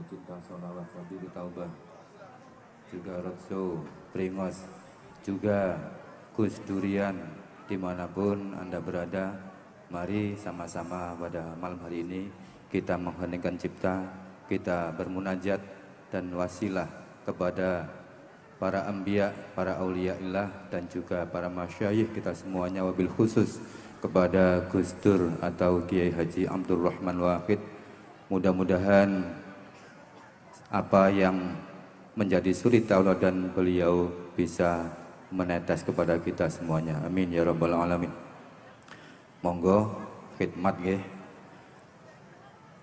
Cipta Sholawat Wabi Taubah, juga Rotso Pringos, juga Gus Durian, dimanapun Anda berada. Mari sama-sama pada malam hari ini kita mengheningkan cipta, kita bermunajat dan wasilah kepada para anbiya, para auliaillah dan juga para masyayikh kita semuanya, wabil khusus kepada Gus Dur atau Kiai Haji Abdul Rahman Wahid. Mudah-mudahan apa yang menjadi suri tauladan beliau bisa menetes kepada kita semuanya. Amin ya rabbal alamin. Monggo khidmat nggih.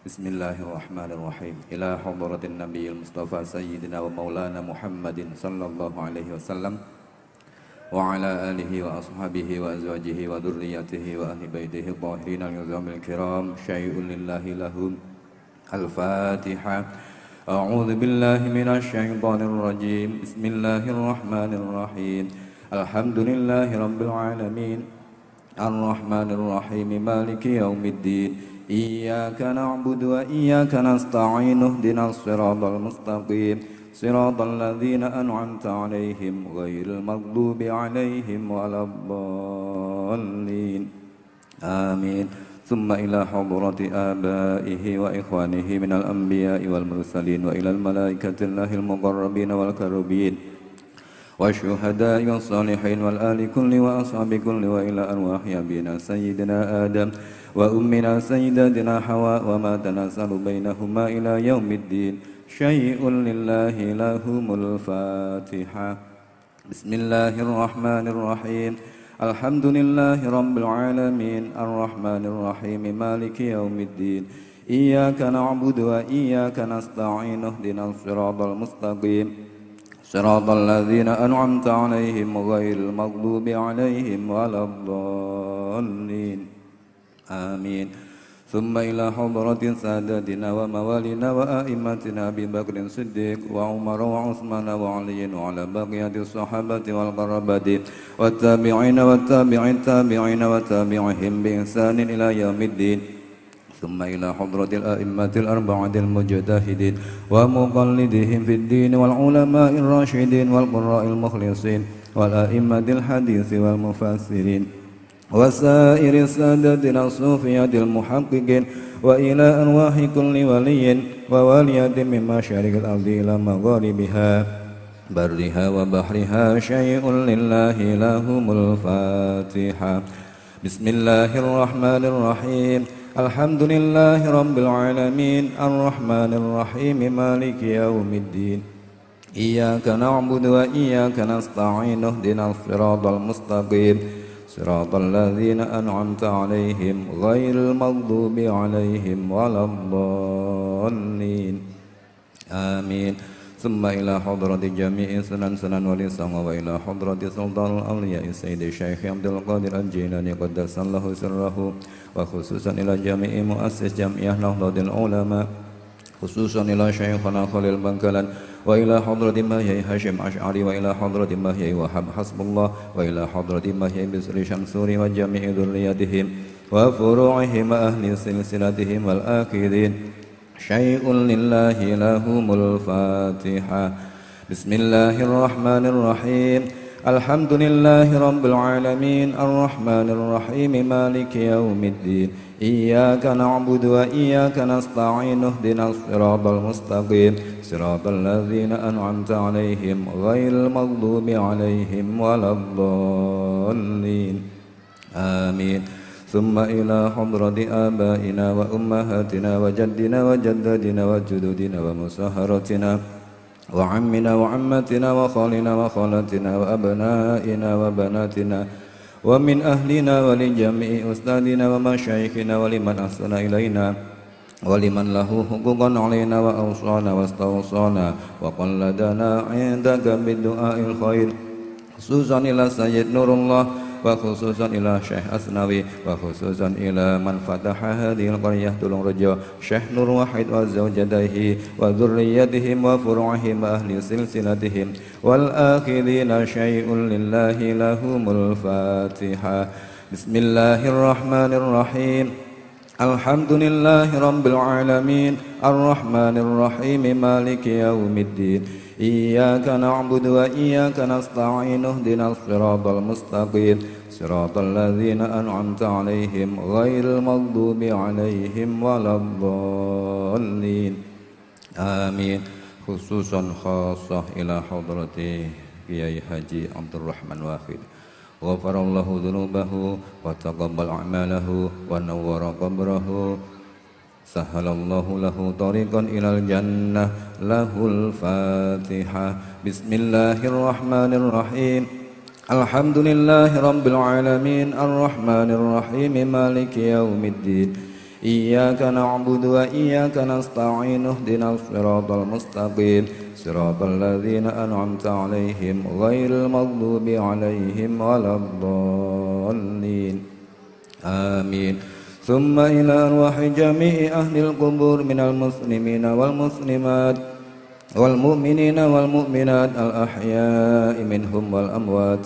Bismillahirrahmanirrahim. Ila hadratin nabiyil mustafa sayyidina wa maulana Muhammadin sallallahu alaihi wasallam wa ala alihi wa ashabihi wa azwajihi wa dhurriyyatihi wa ahli baitihi tahirin al-yuzamil kiram syai'un lillahi lahum. Al-Fatihah. A'udzu billahi minasy syaithanir rajim. Bismillahirrahmanirrahim. Alhamdulillahi rabbil alamin. Ar-Rahmanir Rahim. Maliki yaumiddin. Iyyaka na'budu wa iyyaka nasta'in. Ihdinas siratal mustaqim. Siratal ladzina an'amta 'alaihim ghairil maghdubi 'alaihim waladdallin. Amin. Thumma ila hadrati abaihi wa ikhwanihi minal anbiya'i wal mursalin wa ilal malaikatillahil muqarrabin wal karubin wa syuhada'i was salihin wal ali kulli wa ashabi kulli wa ila arwahi abina sayyidina Adam wa ummina sayyidatina Hawa wa ma tanasalu bainahuma ila yaumiddin syai'un lillahi lahumul Fatihah. Bismillahirrahmanirrahim. Alhamdulillahi rabbil alamin. Ar-Rahmanir Rahim. Maliki yaumiddin. Iyyaka na'budu wa iyyaka nasta'in. Ihdinas siratal mustaqim. Siratal ladzina an'amta 'alaihim ghairil maghdubi 'alaihim waladdallin. Amin. Thumma ila hadratin sadatina wa mawalina wa a'immatina Abi Bakrin Siddiq wa Umar wa Utsman wa Ali wa ala baqiyati sahabati wal qarabati wat tabi'ina wat tabi'it tabi'ina wa tabi'ihim bi ihsanin ila yaumiddin. Thumma ila hadratil a'immatil arba'atil mujtahidin wa muqallidihim fid din wal ulama'ir rasyidin wal qurra'il mukhlisin wal a'immatil hadits wal mufassirin وسائر السادة الصوفية المحققين وإلى أرواح كل ولي ووالية من مشارق الأرض إلى مغاربها برها وبحرها شيء لله لهم الفاتحة. بسم الله الرحمن الرحيم. الحمد لله رب العالمين. الرحمن الرحيم. مالك يوم الدين. إياك نعبد وإياك نستعين. اهدنا الصراط المستقيم. صراط الذين أنعمت عليهم غير المغضوب عليهم ولا الضالين. آمين. ثم إلى حضرة جميع سنن ولي السماء وإلى حضرة سلطان الأولياء سيد الشيخ عبد القادر الجيلاني قدس الله سره وخصوصا إلى جميع مؤسس جمعية نهضة العلماء خصوصا إلى شيخنا خليل بنكلان وإلى حضرة ماهي هاشم أشعري وإلى حضرة ماهي وهب حسب الله وإلى حضرة ماهي بسر شمسوري وجميع ذريتهم وفروعهم أهل سلسلتهم والآخرين شيء لله لهم الفاتحة. بسم الله الرحمن الرحيم. الحمد لله رب العالمين. الرحمن الرحيم. مالك يوم الدين. إياك نعبد وإياك نستعين. اهدنا الصراط المستقيم. صراط الذين أنعمت عليهم غير المغضوب عليهم ولا الضالين. آمين. ثم إلى حضرة آبائنا وأمهاتنا وجدنا وجدتنا وجدودنا ومسهرتنا وعمنا وعمتنا وخالنا وخالتنا وأبنائنا وبناتنا ومن أهلنا ولجميع أستاذنا ومشايخنا ولمن أحسن إلينا ولمن له حقوقا علينا وأوصانا واستوصانا وقلدنا عندك بالدعاء الخير خصوصا إلى سيد نور الله وخصوصا إلى شيخ أسنوي وخصوصا إلى من فتح هذه القرية تلون رجو شيخ نور واحد وزوجته وذريتهم وفروعهم وأهل سلسلتهم والآخرين شيء لله لهم الفاتحة. بسم الله الرحمن الرحيم. الحمد لله رب العالمين الرحمن الرحيم مالك يوم الدين إياك نعبد وإياك نستعين اهدنا الصراط المستقيم صراط الذين أنعمت عليهم غير المغضوب عليهم ولا الضالين آمين. Khususan khasah ila hadrati Kiai Haji Abdul Rahman Wahid, ghafarallahu dhunubahu wa taqabbal a'malahu wa nawwara qabrahu, sahalallahu lahu tariqan ilal jannah, lahul fatihah. Bismillahirrahmanirrahim. Alhamdulillahi rabbil alamin arrahmanir rahim maliki yaumiddin. Iyyaka na'budu wa iyyaka nasta'in ihdinas siratal mustaqim siratal ladzina an'amta 'alaihim ghairil maghdubi 'alaihim waladdallin. Amin. Thumma ila arwahi jami'i ahlil qubur minal muslimina wal muslimat wal mu'minina wal mu'minat al ahya'i minhum wal amwat.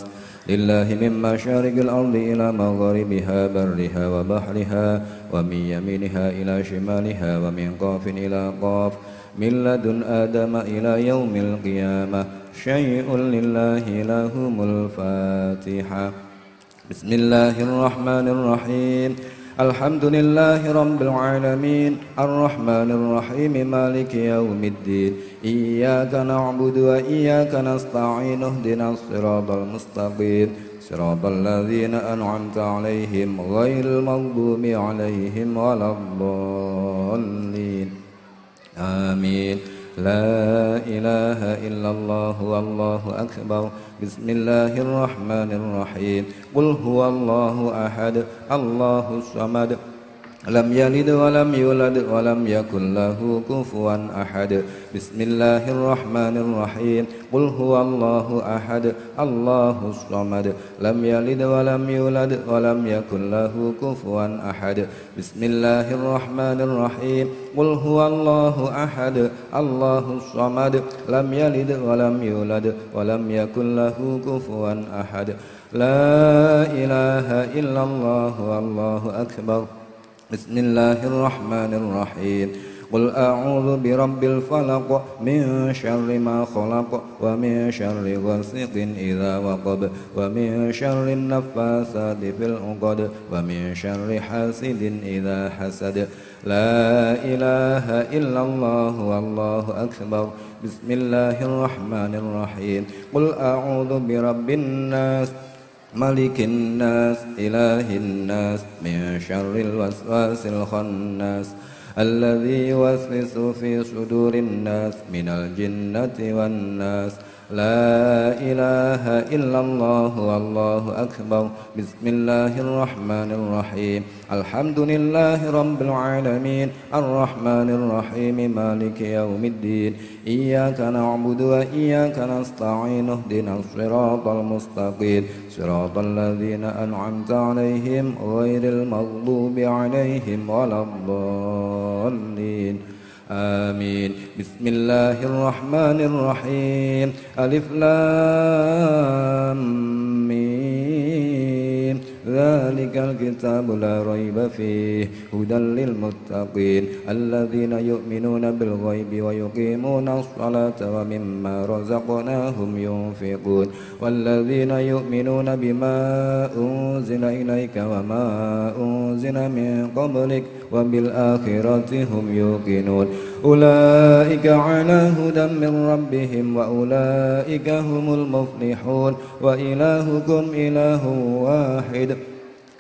Lillahi min masyariqil ardi ila magharibiha barriha wa bahriha wa min yaminiha ila shimaliha wa min qafin ila qaf min ladun adama ila yaumil qiyamah syai'un lillahi lahumul fatihah. Bismillahirrahmanirrahim. Alhamdulillahi rabbil alamin arrahmanir rahim maliki yaumiddin. Iyyaka na'budu wa iyyaka nasta'in ihdinas siratal mustaqim siratal ladzina an'amta 'alaihim ghairil maghdubi 'alaihim waladdallin. Amin. La ilaha illallah wallahu akbar. Bismillahirrahmanirrahim. Qul huwallahu ahad, Allahus samad, lam yalid wa lam yulad wa lam yakul lahu kufuwan ahad. Bismillahirrahmanirrahim. Qul huwallahu ahad, Allahus samad, lam yalid wa lam yulad wa lam yakul lahu kufuwan ahad. Bismillahirrahmanirrahim. Qul huwallahu ahad, Allahus samad, lam yalid wa lam yulad wa lam yakul lahu kufuwan ahad. La ilaha illallah wallahu akbar. Bismillahirrahmanirrahim. Qul a'udzu birabbil falaq min syarri ma khalaq wa min syarri ghasiqin idza waqab wa min syarri naffasati fil 'uqad wa min syarri hasidin idza hasad. La ilaha illallah wallahu akbar. Bismillahirrahmanirrahim. Qul a'udzu birabbin nas malikin nas ilahin nas min syarril waswasil khannas alladzi yuwaswisu fi sudurin nas minal jinnati wan nas. La ilaha illallah wallahu akbar. Bismillahirrahmanirrahim. Alhamdulillahi rabbil alamin arrahmanir rahim maliki yaumiddin. Iyyaka na'budu wa iyyaka nasta'in ihdinas siratal mustaqim siratal ladzina an'amta 'alaihim ghairil maghdubi 'alaihim waladdallin. Amin. Bismillahirrahmanirrahim. Alif lam mim. Dzalikal kitabu la raiba fihi hudan lil muttaqin alladzina yu'minuna bil ghaibi wa yuqimuna as-salata wa mimma razaqnahum yunfiqun walladzina yu'minuna bima unzila ilayka wa ma unzila min qablik wa bil akhirati hum yuqinun. Ulaika ala hudan min rabbihim wa ulaika humul muflihun wa ilahukum ilahun wahid.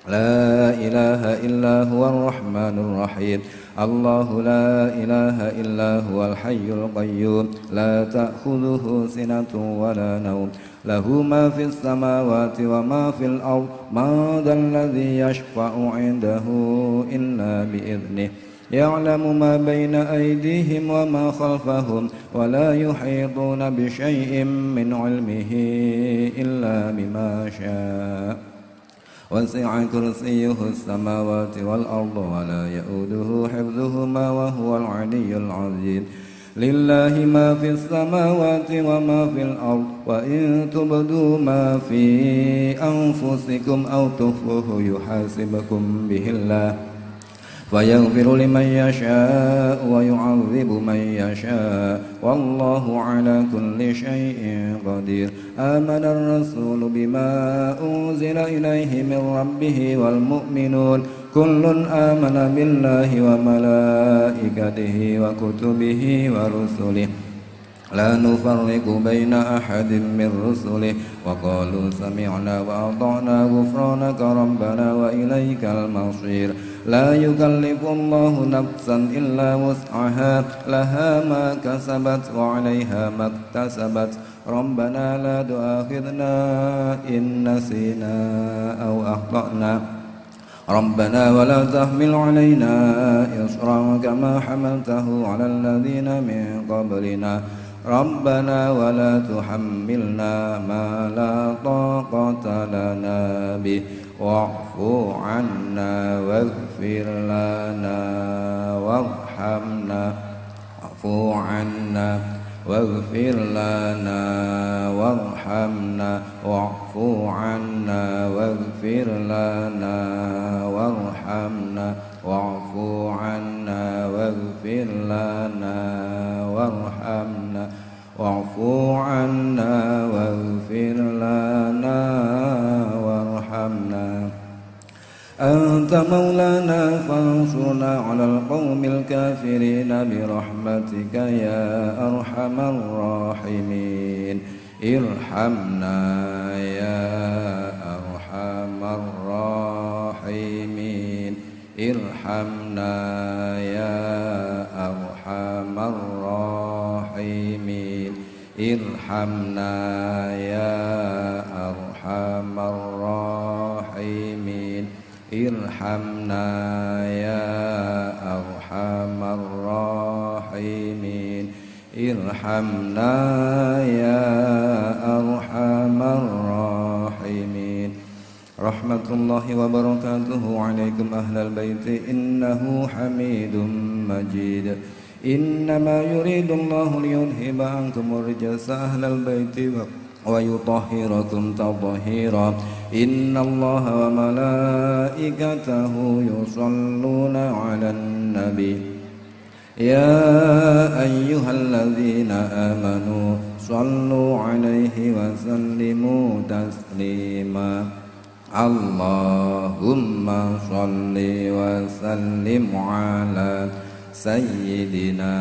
La ilaha illa huwar rahmanur rahim. Allahu la ilaha illa huwal hayyul qayyum. La ta'khudhuhu sinatun wa la nawm. Lahu ma fis samawati wa ma fil ard. Ma dhal ladzi yashfa'u 'indahu illa bi idhnihi. يعلم ما بين أيديهم وما خلفهم ولا يحيطون بشيء من علمه إلا بما شاء وسع كرسيه السماوات والأرض ولا يؤوده حفظهما وهو العلي العظيم. لله ما في السماوات وما في الأرض وإن تبدوا ما في أنفسكم أو تخفوه يحاسبكم به الله فيغفر لمن يشاء ويعذب من يشاء والله على كل شيء قدير آمن الرسول بما أنزل إليه من ربه والمؤمنون كل آمن بالله وملائكته وكتبه ورسله لا نفرق بين أحد من رسله وقالوا سمعنا وأطعنا غفرانك ربنا وإليك المصير لا يكلف الله نفسا إلا وسعها لها ما كسبت وعليها ما اكتسبت ربنا لا تؤاخذنا إن نسينا أو أخطأنا ربنا ولا تحمل علينا إصرا كما حملته على الذين من قبلنا ربنا ولا تحملنا ما لا طاقة لنا به واعف عنا واغفر لنا وارحمنا واعف عنا واغفر لنا وارحمنا واعف عنا واغفر لنا وارحمنا واعف عنا واغفر لنا وارحمنا واعف عنا واغفر لنا وارحمنا أنت مولانا فانصرنا على القوم الكافرين برحمتك يا أرحم الراحمين ارحمنا يا أرحم الراحمين ارحمنا يا أرحم الراحمين ارحمنا يا أرحم الراحمين ارحمنا يا أرحم الراحمين ارحمنا يا أرحم الراحمين رحمة الله وبركاته عليكم أهل البيت إنه حميد مجيد إنما يريد الله ليذهب عنكم الرجس أهل البيت ويطهركم تطهيرا إن الله وملائكته يصلون على النبي يا أيها الذين آمنوا صلوا عليه وسلموا تسليما اللهم صل وسلم على سيدنا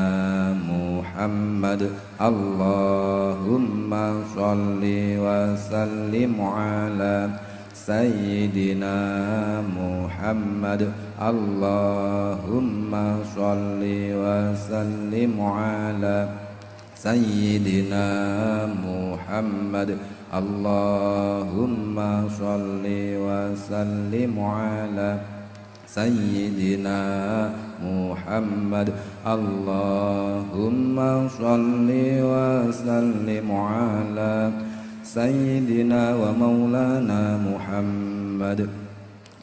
محمد اللهم صل وسلم على سيدنا محمد اللهم صل وسلم على سيدنا محمد اللهم صل وسلم على سيدنا محمد اللهم صل وسلم على سيدنا ومولانا محمد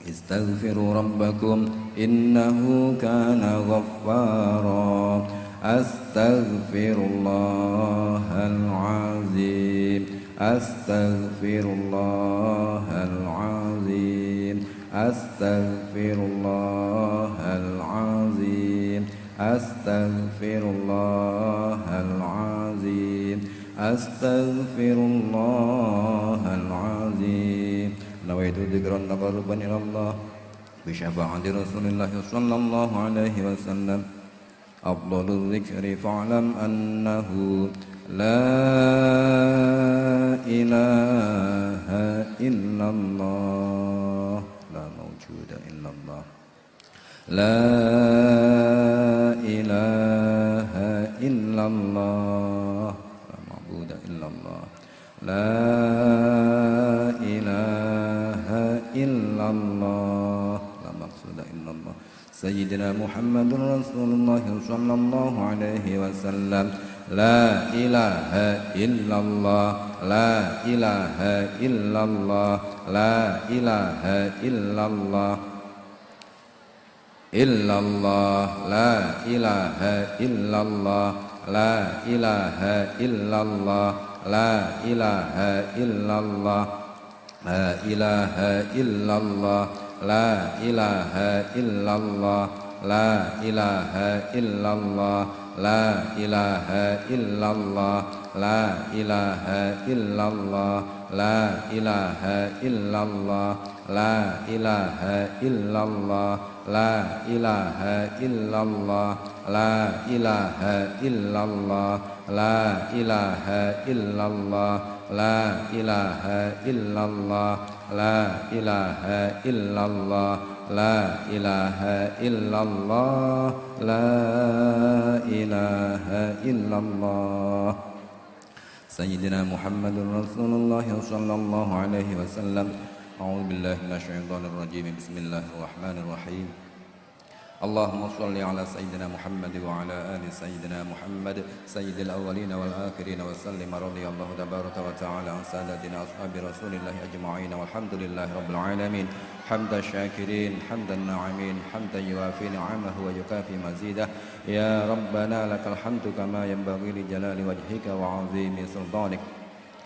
استغفروا ربكم إنه كان غفارا أستغفر الله العظيم أستغفر الله العظيم أستغفر الله العظيم أستغفر الله العظيم أستغفر الله العظيم نويت ذكرا تقربا إلى الله بشفاعة رسول الله صلى الله عليه وسلم أفضل الذكر فاعلم أنه لا إله إلا الله لا موجود إلا الله لا إله إلا الله لا معبود إلا الله لا إله إلا الله لا مقصود إلا الله سيدنا محمد رسول الله صلى الله عليه وسلم لا إله إلا الله لا إله إلا الله لا إله إلا الله إلا الله لا إله إلا الله لا إله إلا الله لا إله إلا الله لا إله إلا الله لا إله إلا الله la ilaha illallah, la ilaha illallah, la ilaha illallah, la ilaha illallah, la ilaha illallah, la ilaha illallah, la ilaha illallah, la ilaha illallah, la ilaha illallah, la ilaha illallah, la ilaha illallah, la ilaha illallah. Sayyidina Muhammadun Rasulullah sallallahu alaihi wasallam. A'udzu billahi minasyaitonir rajim. Bismillahirrahmanirrahim. Allahumma shalli ala sayyidina Muhammad wa ala ali sayyidina Muhammad sayyidil awwalin wal akhirin wa sallim radhiyallahu tabaraka wa ta'ala an sadatina ashabi Rasulillah ajma'in walhamdulillahi rabbil alamin hamdan syakirin hamdan na'imin hamdan yuwafi ni'amahu wa yukafi mazidah ya rabbana lakal hamdu kama yanbaghi li jalali wajhika wa 'azimi sultanik.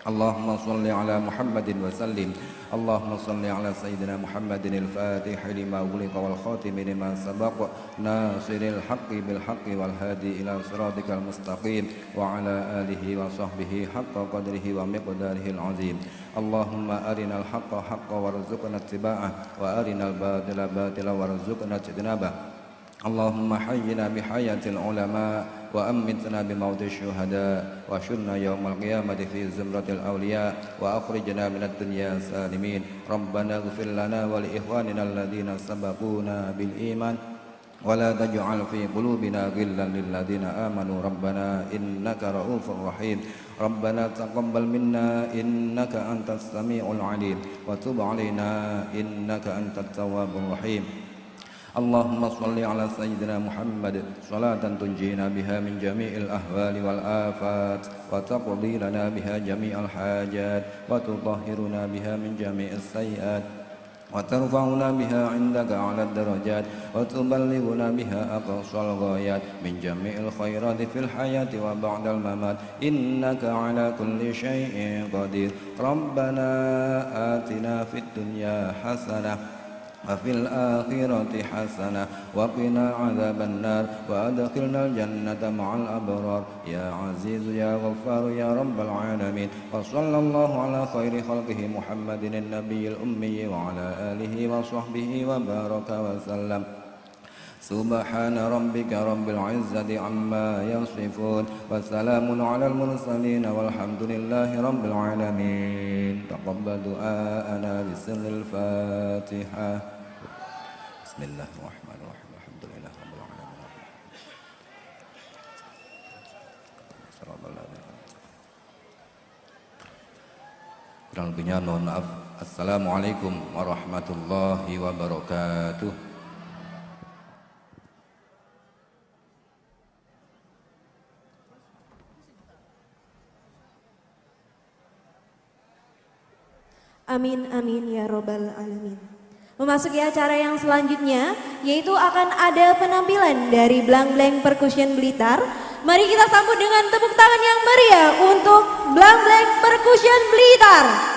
Allahumma salli ala Muhammadin wa sallim. Allahumma salli ala sayyidina Muhammadin al-fatih lima ughliqa wal khatim lima sabaq nasiril haqqi bil haqqi wal hadi ila siratikal mustaqim wa ala alihi wa sahbihi haqqa qadrihi wa miqdarihi al-azim. Allahumma arinal haqqa haqqan warzuqna ittiba'ah wa arinal batila batila warzuqna ijtinabah. Allahumma hayyina bihayatil ulama wa ammitna bimauti syuhada wa syurna yawmal qiyamati fi zumratil awliya wa akhrijna minad dunya salimin. Rabbana ighfir lana wa li ikhwanina alladhina sabaquna bil iman wa la taj'al fi qulubina ghillan lil ladzina amanu rabbana innaka ra'ufur rahim. Rabbana taqabbal minna innaka antas samiul alim wa tub alaina innaka antat tawwabur rahim. Allahumma salli ala sayyidina Muhammad salatan tunjina biha min jami'il ahwali wal afat wa taqdi lana biha jami'al hajat wa tutahhiruna biha min jami'is sayyi'at wa tarfa'una biha 'indaka 'ala darajat wa tuballighuna biha aqsal ghayat min jami'il khairati fil hayati wa ba'dal mamat innaka 'ala kulli syai'in qadir. Rabbana atina fid dunya hasanah wa fil akhirati hasanah wa qina adzaban nar wa adkhilnal jannata ma'al abrar ya aziz ya ghaffar ya rabbal alamin. Wa sallallahu ala khairi khalqihi Muhammadin an-nabiyil ummi wa ala alihi wa sahbihi wa baraka wa sallam. Subhana rabbika rabbil izzati amma yasifun wa salamun alal mursalin walhamdulillahi rabbil alamin. Taqabbal du'ana bisirril Fatihah. Bismillahirrahmanirrahim. Alhamdulillahi rabbil alamin. Kurang lebihnya mohon maaf. Assalamualaikum warahmatullahi wabarakatuh. Amin amin ya robbal alamin. Memasuki acara yang selanjutnya yaitu akan ada penampilan dari Blang Blang Percussion Blitar. Mari kita sambut dengan tepuk tangan yang meriah untuk Blang Blang Percussion Blitar.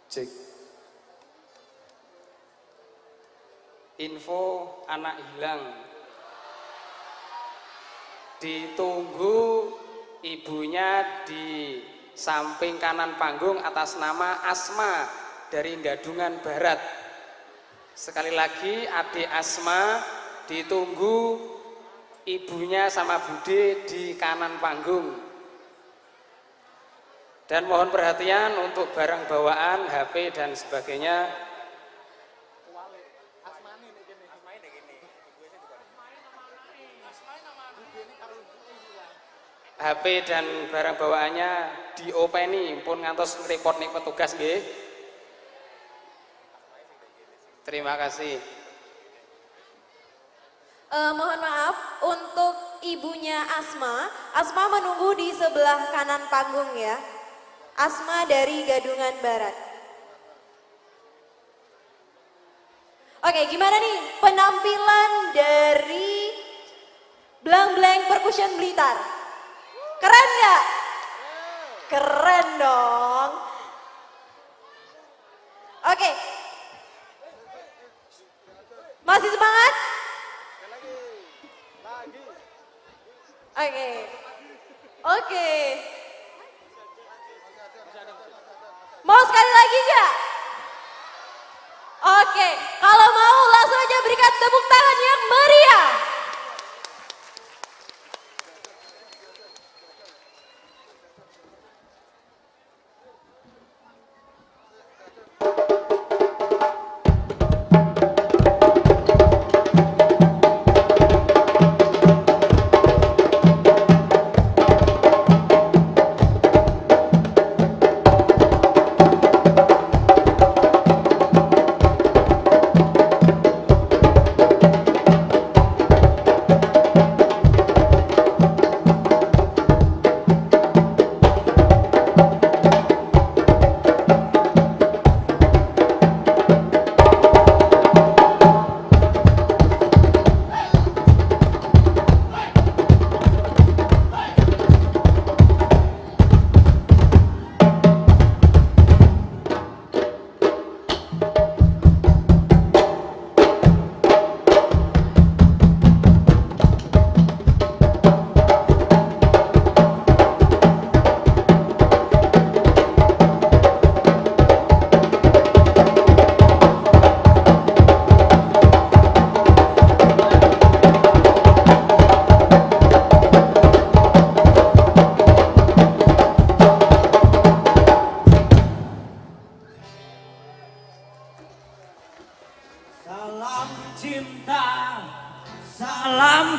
Cek. Info anak hilang. Ditunggu ibunya di samping kanan panggung atas nama Asma dari Gadungan Barat. Sekali lagi adik Asma ditunggu ibunya sama Bude di kanan panggung. Dan mohon perhatian untuk barang bawaan, HP dan sebagainya. HP dan barang bawaannya diopeni pun ngantos report nih petugas nggih. Terima kasih. Mohon maaf untuk ibunya Asma. Asma menunggu di sebelah kanan panggung ya. Asma dari Gadungan Barat. Oke, gimana nih penampilan dari Blang Blang Percussion Blitar? Keren nggak? Keren dong. Oke. Masih semangat? Oke. Oke. Mau sekali lagi nggak? Oke, kalau mau langsung aja berikan tepuk tangan yang meriah.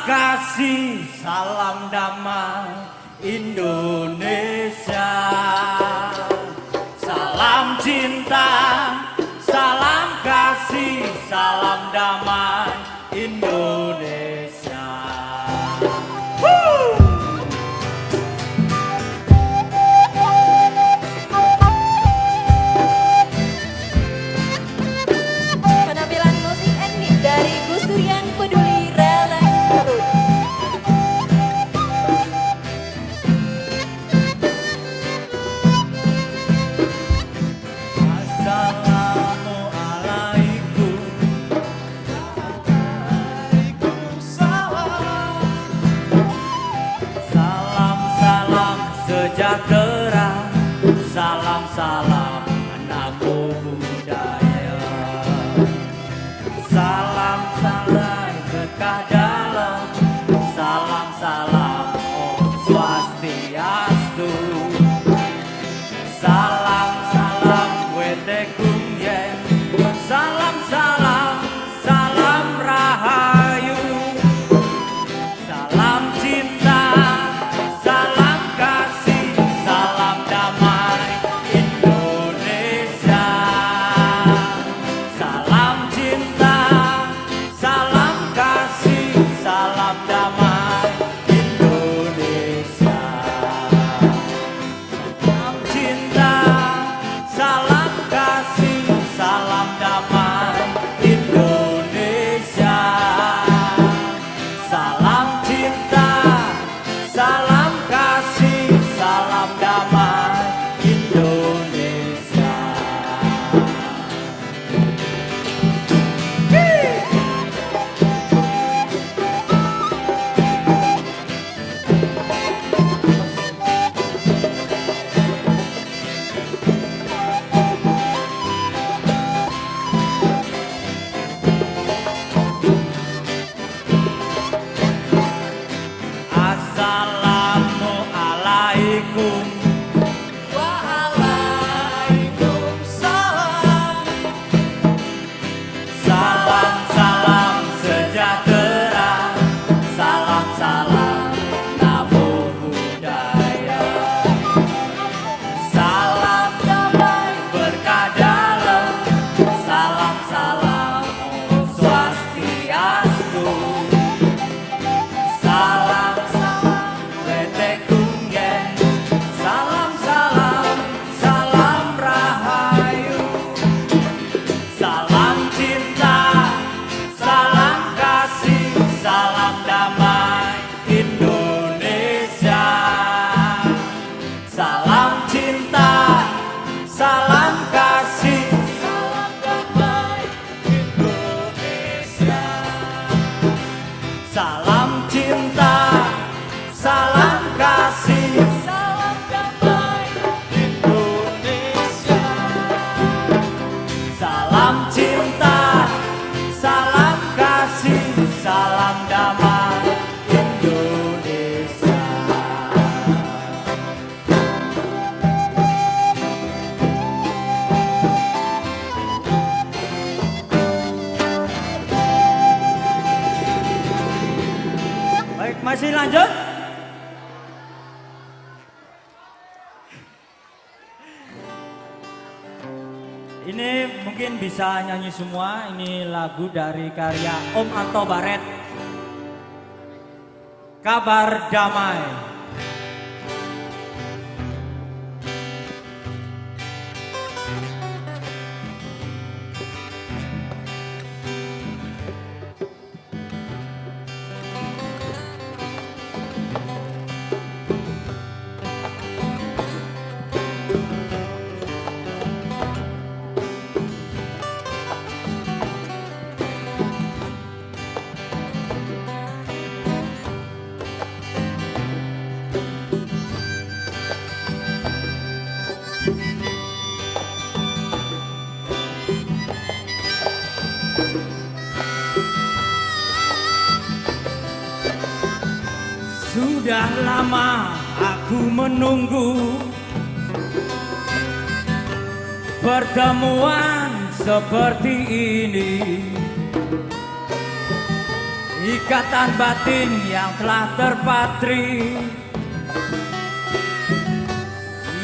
kasih, salam damai Indonesia. Salam cinta, salam kasih, salam damai Indonesia. Penampilan musik ending dari Gus Durian Peduli Rela Garut. Assalamualaikum. Salam-salam sejahtera, salam-salam namo budaya. Salam-salam berkah dalam, salam-salam Om Swastiastu. Salam-salam wete kumyen, salam-salam, salam rahayu. Salam cinta, salam kasih, salam damai Indonesia. Ini mungkin bisa nyanyi semua. Ini lagu dari karya Om Anto Baret. Kabar Damai. Sudah lama aku menunggu pertemuan seperti ini, ikatan batin yang telah terpatri,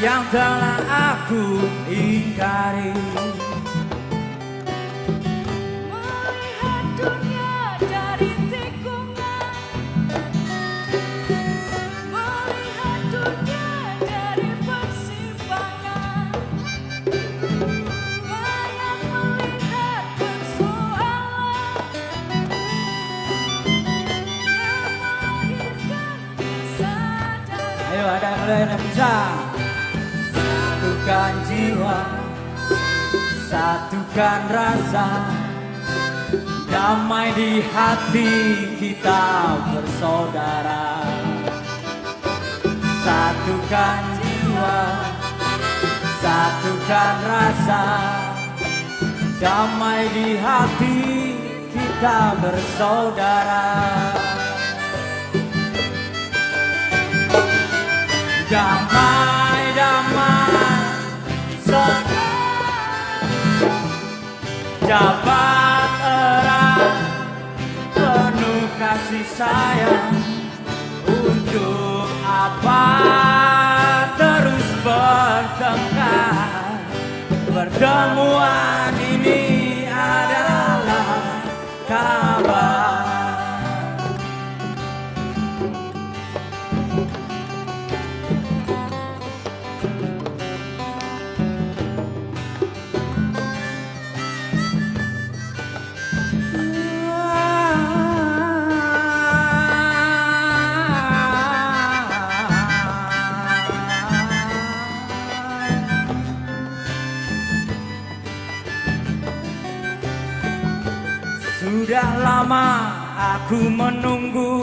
yang telah aku ingkari. Melihat dunia dari tikungan, melihat dunia dari persimpangan, banyak melihat persoalan yang melahirkan kesadaran. Ayo ada yang bisa. Satukan jiwa, satukan rasa, damai di hati kita bersaudara. Satukan jiwa, satukan rasa, damai di hati kita bersaudara. Damai, damai, jabat erat, penuh kasih sayang. Untuk apa terus bertengkar? Pertemuan ini adalah kabar. Sudah lama aku menunggu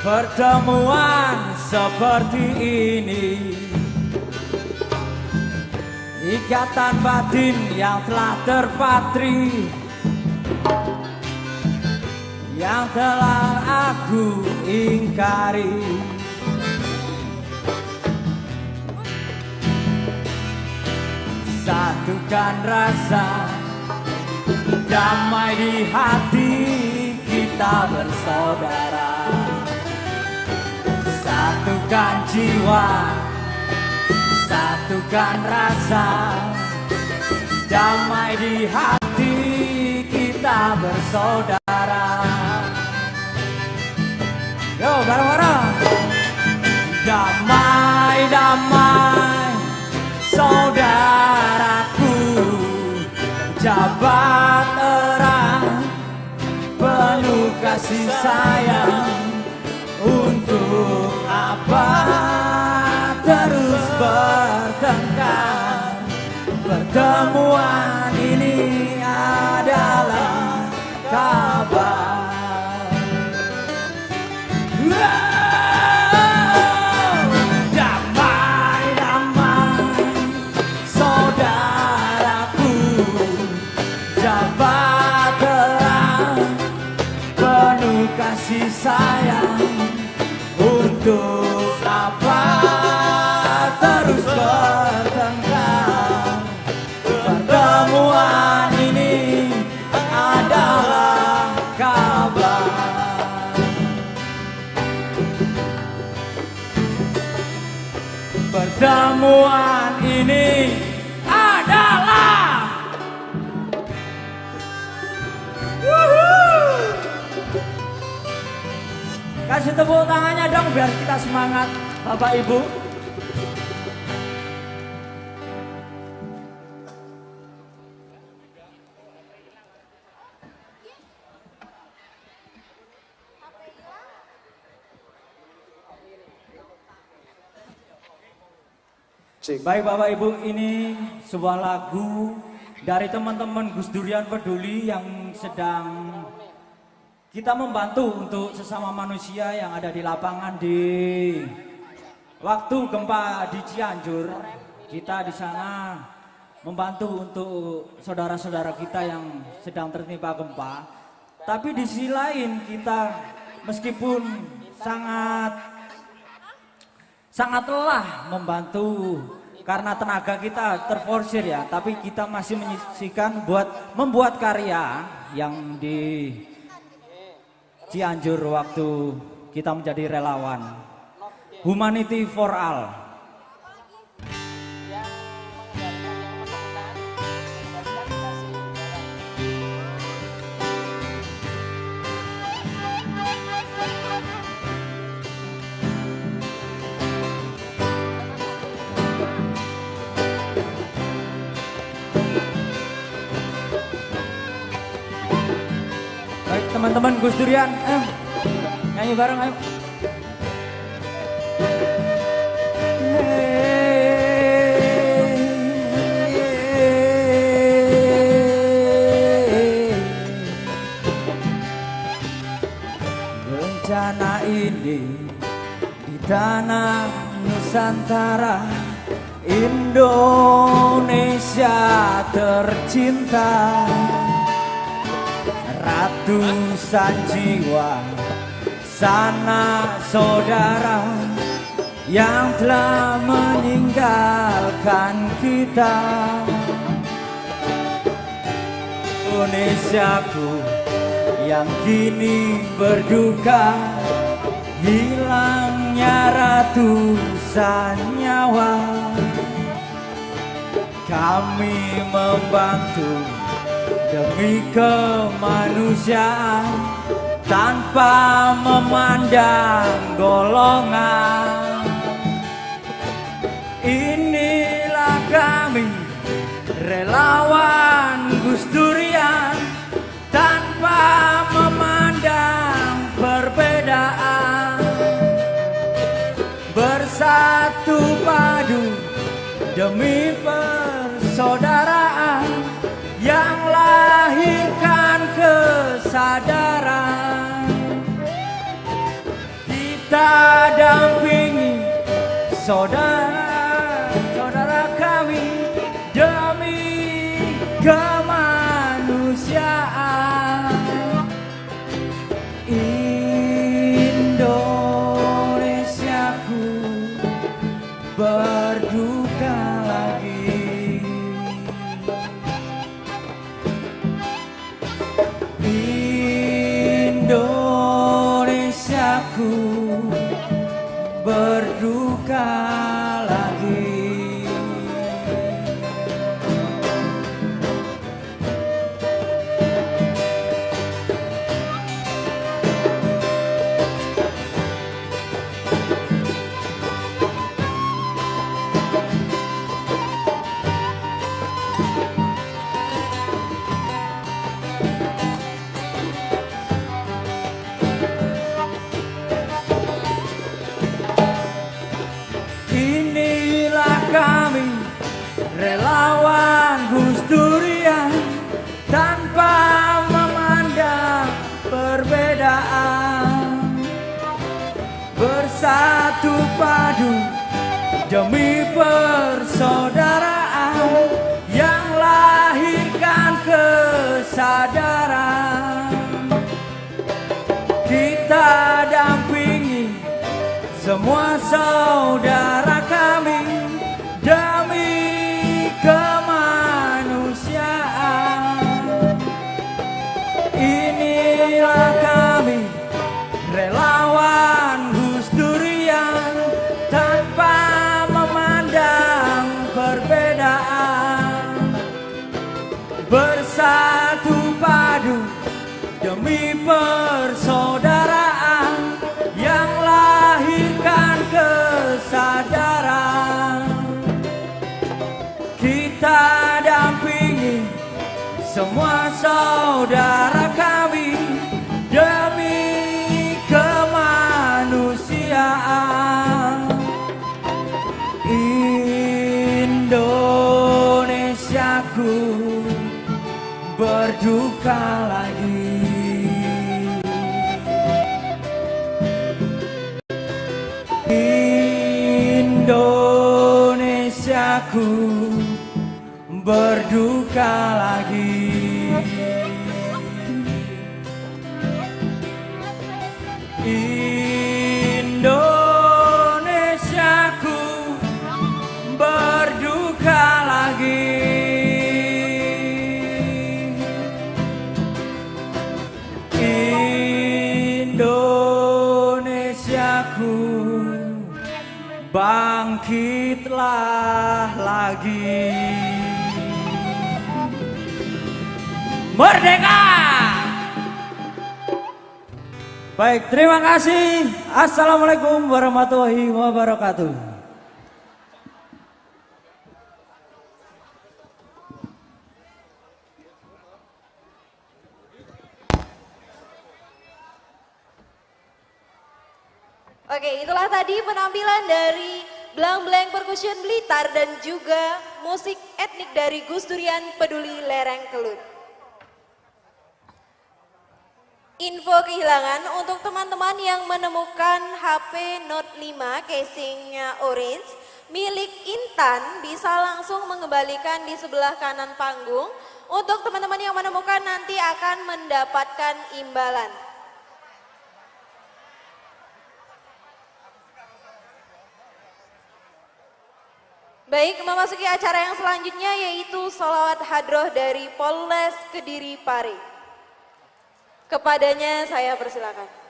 pertemuan seperti ini, ikatan batin yang telah terpatri, yang telah aku ingkari. Satukan rasa, damai di hati kita bersaudara. Satukan jiwa, satukan rasa, damai di hati kita bersaudara. Yo bareng-bareng. Damai, damai, saudaraku, jabat erat, penuh kasih sayang. Untuk apa terus bertengkar? Pertemuan ini adalah kabar. Damai, damai, saudaraku, jabat erat, penuh kasih sayang. Untuk apa terus bertengkar? Pertemuan Pertemuan ini adalah kasih tepuk tangannya dong biar kita semangat Bapak Ibu. Baik Bapak Ibu, ini sebuah lagu dari teman-teman Gus Durian Peduli yang sedang kita membantu untuk sesama manusia yang ada di lapangan di waktu gempa di Cianjur. Kita di sana membantu untuk saudara-saudara kita yang sedang tertimpa gempa. Tapi di sisi lain kita meskipun sangat lelah membantu karena tenaga kita terforsir ya, tapi kita masih menyisikan buat membuat karya yang di Cianjur waktu kita menjadi relawan Humanity for All. Baik teman-teman Gus Durian, ayo nyanyi bareng ayo. Bencana ini di tanah Nusantara, Indonesia tercinta. Ratusan jiwa sanak saudara yang telah meninggalkan kita. Indonesiaku yang kini berduka, hilangnya ratusan nyawa. Kami membantu demi kemanusiaan tanpa memandang golongan. Inilah kami relawan Gus Durian tanpa memandang perbedaan. Bersatu padu demi persaudaraan yang lahirkan kesadaran. Kita dampingi saudara-saudara kami demi kemanusiaan. Indonesiaku berduka lagi. Indonesiaku berduka lagi. Inilah kami relawan Gus Durian tanpa memandang perbedaan. Bersatu padu demi persaudaraan yang lahirkan kesadaran. Kita dampingi semua saudara kami demi kemanusiaan. Inilah kami relawan Gus Durian tanpa memandang Indonesiaku berduka lagi. Indonesiaku berduka lagi. Indonesiaku berduka lagi. Indonesiaku bangkitlah lagi. Merdeka! Baik, terima kasih. Assalamualaikum warahmatullahi wabarakatuh. Oke, itulah tadi penampilan dari Blang Blang Percussion Blitar dan juga musik etnik dari Gus Durian Peduli Lereng Kelut. Info kehilangan untuk teman-teman yang menemukan HP Note 5 casingnya orange milik Intan bisa langsung mengembalikan di sebelah kanan panggung. Untuk teman-teman yang menemukan nanti akan mendapatkan imbalan. Baik, memasuki acara yang selanjutnya yaitu sholawat hadroh dari Polres Kediri Pari. Kepadanya saya persilakan.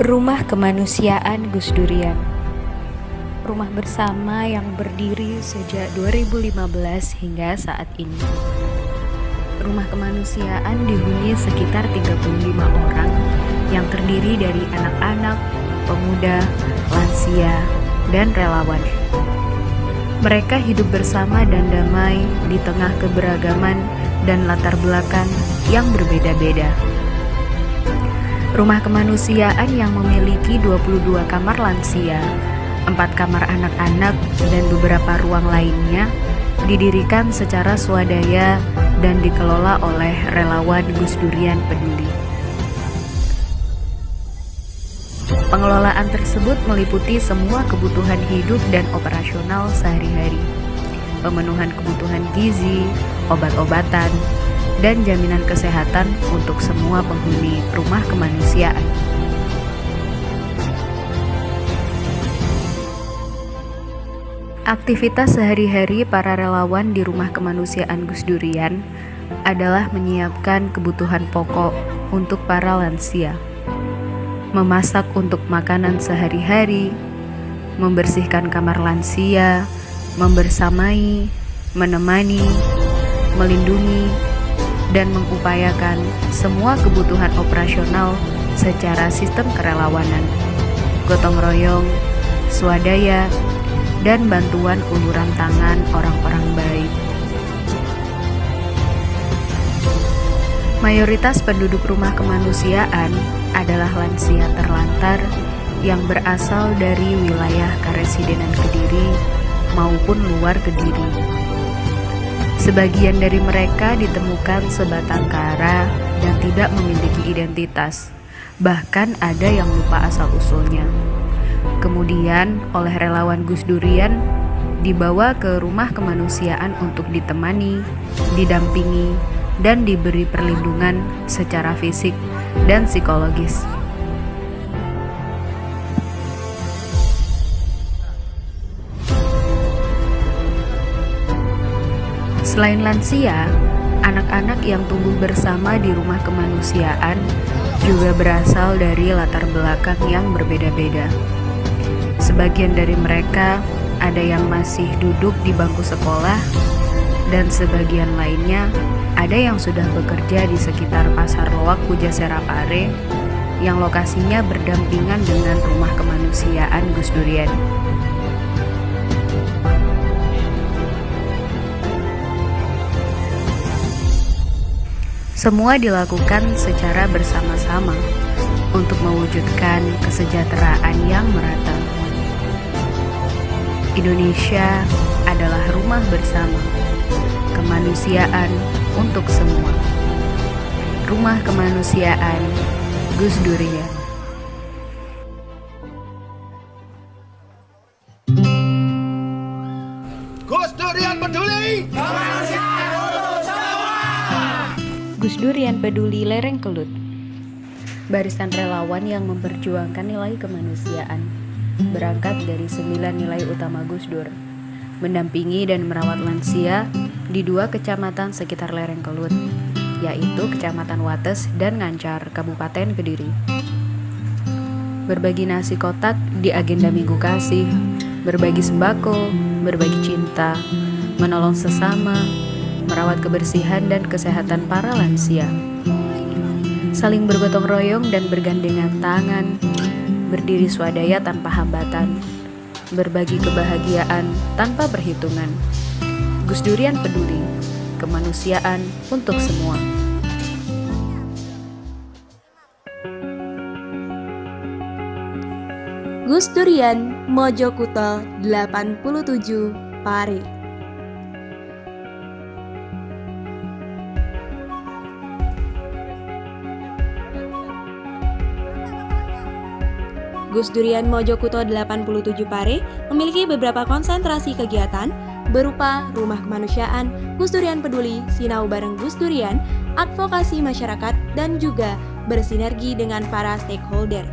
Rumah Kemanusiaan Gus Durian. Rumah bersama yang berdiri sejak 2015 hingga saat ini. Rumah kemanusiaan dihuni sekitar 35 orang yang terdiri dari anak-anak, pemuda, lansia, dan relawan. Mereka hidup bersama dan damai di tengah keberagaman dan latar belakang yang berbeda-beda. Rumah kemanusiaan yang memiliki 22 kamar lansia, 4 kamar anak-anak, dan beberapa ruang lainnya didirikan secara swadaya dan dikelola oleh relawan Gus Durian Peduli. Pengelolaan tersebut meliputi semua kebutuhan hidup dan operasional sehari-hari, pemenuhan kebutuhan gizi, obat-obatan, dan jaminan kesehatan untuk semua penghuni rumah kemanusiaan. Aktivitas sehari-hari para relawan di rumah kemanusiaan Gus Durian adalah menyiapkan kebutuhan pokok untuk para lansia, memasak untuk makanan sehari-hari, membersihkan kamar lansia, membersamai, menemani, melindungi, dan mengupayakan semua kebutuhan operasional secara sistem kerelawanan, gotong royong, swadaya, dan bantuan uluran tangan orang-orang baik. Mayoritas penduduk rumah kemanusiaan adalah lansia terlantar yang berasal dari wilayah Karesidenan Kediri maupun luar Kediri. Sebagian dari mereka ditemukan sebatang kara dan tidak memiliki identitas, bahkan ada yang lupa asal-usulnya. Kemudian oleh relawan Gus Durian dibawa ke rumah kemanusiaan untuk ditemani, didampingi, dan diberi perlindungan secara fisik dan psikologis. Selain lansia, anak-anak yang tumbuh bersama di rumah kemanusiaan juga berasal dari latar belakang yang berbeda-beda. Sebagian dari mereka ada yang masih duduk di bangku sekolah, dan sebagian lainnya ada yang sudah bekerja di sekitar Pasar Loak Pujasera Pare yang lokasinya berdampingan dengan rumah kemanusiaan Gus Durian. Semua dilakukan secara bersama-sama untuk mewujudkan kesejahteraan yang merata. Indonesia adalah rumah bersama, kemanusiaan untuk semua. Rumah kemanusiaan Gus Durian. Gus Durian Peduli. Gus Durian Peduli Lereng Kelut. Barisan relawan yang memperjuangkan nilai kemanusiaan, berangkat dari 9 nilai utama Gus Dur, mendampingi dan merawat lansia di 2 kecamatan sekitar Lereng Kelut, yaitu Kecamatan Wates dan Ngancar, Kabupaten Kediri. Berbagi nasi kotak di agenda Minggu Kasih, berbagi sembako, berbagi cinta, menolong sesama, merawat kebersihan dan kesehatan para lansia, saling bergotong royong dan bergandengan tangan, berdiri swadaya tanpa hambatan, berbagi kebahagiaan tanpa perhitungan. Gus Durian Peduli, kemanusiaan untuk semua. Gus Durian Mojokuto 87 Pare. Gus Durian Mojokuto 87 Pare memiliki beberapa konsentrasi kegiatan berupa rumah kemanusiaan, Gus Durian Peduli, Sinau bareng Gus Durian, advokasi masyarakat, dan juga bersinergi dengan para stakeholder.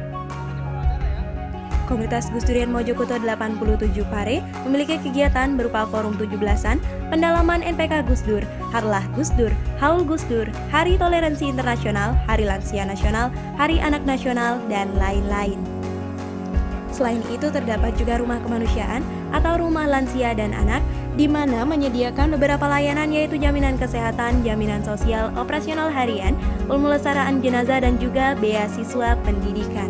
Komunitas Gus Durian Mojokuto 87 Pare memiliki kegiatan berupa forum 17-an, pendalaman NPK Gus Dur, Harlah Gus Dur, Haul Gus Dur, Hari Toleransi Internasional, Hari Lansia Nasional, Hari Anak Nasional, dan lain-lain. Selain itu terdapat juga rumah kemanusiaan atau rumah lansia dan anak, di mana menyediakan beberapa layanan yaitu jaminan kesehatan, jaminan sosial, operasional harian, pemulasaran jenazah, dan juga beasiswa pendidikan.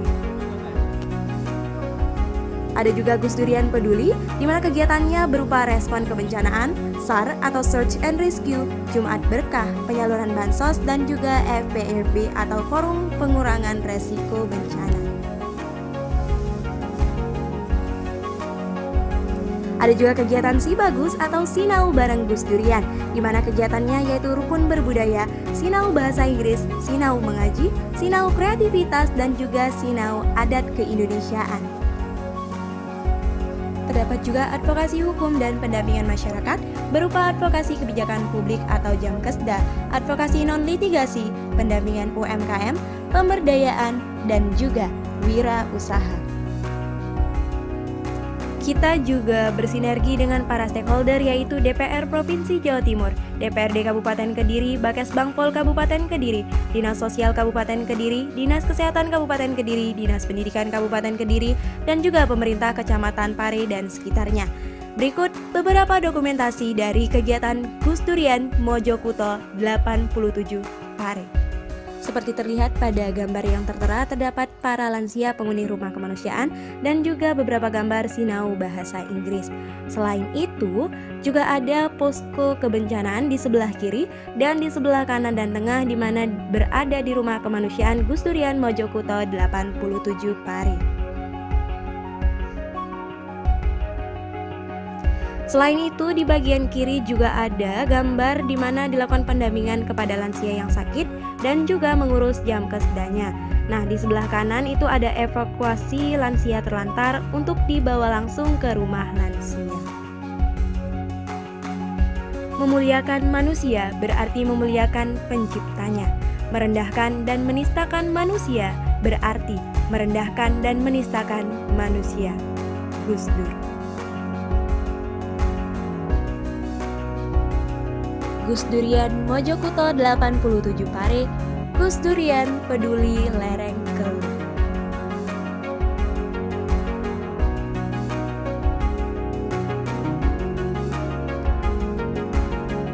Ada juga Gus Durian Peduli, di mana kegiatannya berupa respon kebencanaan, SAR atau Search and Rescue, Jumat Berkah, penyaluran bansos, dan juga FPRB atau Forum Pengurangan Resiko Bencana. Ada juga kegiatan Si Bagus atau Sinau bareng Gus Durian, di mana kegiatannya yaitu rukun berbudaya, Sinau bahasa Inggris, Sinau mengaji, Sinau kreativitas, dan juga Sinau adat keindonesiaan. Terdapat juga advokasi hukum dan pendampingan masyarakat berupa advokasi kebijakan publik atau Jamkesda, advokasi non-litigasi, pendampingan UMKM, pemberdayaan, dan juga wirausaha. Kita juga bersinergi dengan para stakeholder yaitu DPR Provinsi Jawa Timur, DPRD Kabupaten Kediri, Bakesbangpol Kabupaten Kediri, Dinas Sosial Kabupaten Kediri, Dinas Kesehatan Kabupaten Kediri, Dinas Pendidikan Kabupaten Kediri, dan juga pemerintah Kecamatan Pare dan sekitarnya. Berikut beberapa dokumentasi dari kegiatan Gus Durian Mojokuto 87 Pare. Seperti terlihat pada gambar yang tertera, terdapat para lansia penghuni rumah kemanusiaan dan juga beberapa gambar Sinau bahasa Inggris. Selain itu, juga ada posko kebencanaan di sebelah kiri dan di sebelah kanan dan tengah, di mana berada di rumah kemanusiaan Gus Durian Mojokuto 87 Pare. Selain itu, di bagian kiri juga ada gambar di mana dilakukan pendampingan kepada lansia yang sakit dan juga mengurus Jamkesdanya. Nah, di sebelah kanan itu ada evakuasi lansia terlantar untuk dibawa langsung ke rumah lansia. Memuliakan manusia berarti memuliakan penciptanya. Merendahkan dan menistakan manusia berarti merendahkan dan menistakan manusia. Gus Dur. Gus Durian Mojokuto 87 Pare, Gus Durian Peduli Lereng Kelut.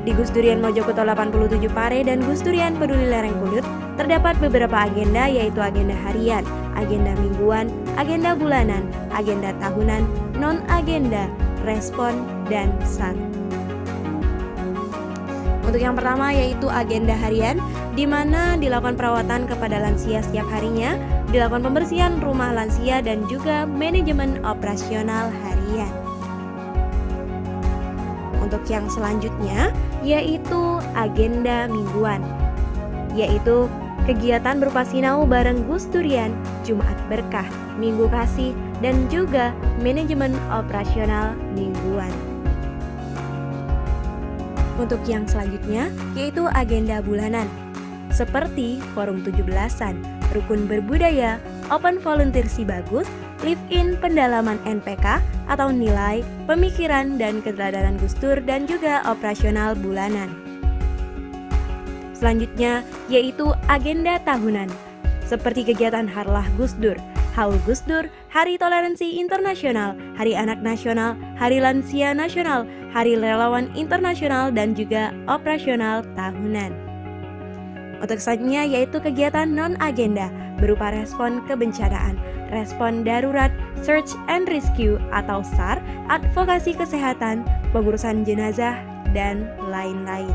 Di Gus Durian Mojokuto 87 Pare dan Gus Durian Peduli Lereng Kelut terdapat beberapa agenda, yaitu agenda harian, agenda mingguan, agenda bulanan, agenda tahunan, non-agenda, respon, dan SAR. Untuk yang pertama yaitu agenda harian, di mana dilakukan perawatan kepada lansia setiap harinya, dilakukan pembersihan rumah lansia dan juga manajemen operasional harian. Untuk yang selanjutnya yaitu agenda mingguan, yaitu kegiatan berupa Sinau bareng Gus Durian, Jumat Berkah, Minggu Kasih, dan juga manajemen operasional mingguan. Untuk yang selanjutnya yaitu agenda bulanan, seperti Forum 17-an, Rukun Berbudaya, Open Volunteer Si Bagus, Live In Pendalaman NPK atau nilai, pemikiran, dan keteladanan Gus Dur, dan juga operasional bulanan. Selanjutnya yaitu agenda tahunan, seperti kegiatan Harlah Gus Dur, Haul Gus Dur, Hari Toleransi Internasional, Hari Anak Nasional, Hari Lansia Nasional, Hari Relawan Internasional, dan juga operasional tahunan. Untuk selanjutnya yaitu kegiatan non-agenda berupa respon kebencanaan, respon darurat, search and rescue atau SAR, advokasi kesehatan, pengurusan jenazah, dan lain-lain.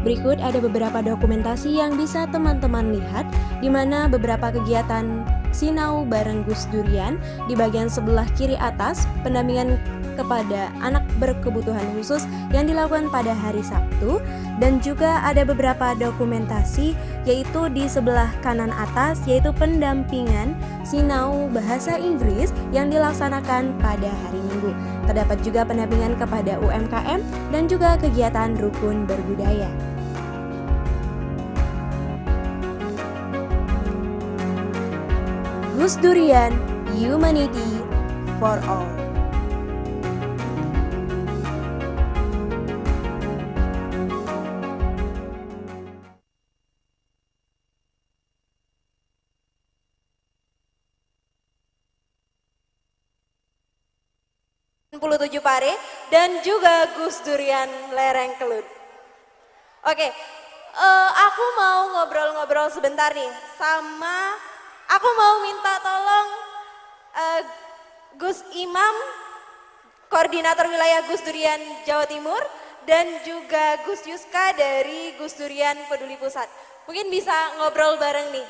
Berikut ada beberapa dokumentasi yang bisa teman-teman lihat, di mana beberapa kegiatan Sinau bareng Gus Durian. Di bagian sebelah kiri atas, pendampingan kepada anak berkebutuhan khusus yang dilakukan pada hari Sabtu, dan juga ada beberapa dokumentasi yaitu di sebelah kanan atas, yaitu pendampingan Sinau bahasa Inggris yang dilaksanakan pada hari Minggu. Terdapat juga pendampingan kepada UMKM dan juga kegiatan rukun berbudaya. Gus Durian, Humanity for All. Pare dan juga Gus Durian Lereng Kelut. Oke, aku mau ngobrol-ngobrol sebentar nih sama Aku mau minta tolong Gus Imam, Koordinator Wilayah Gus Durian Jawa Timur, dan juga Gus Yuska dari Gus Durian Peduli Pusat. Mungkin bisa ngobrol bareng nih.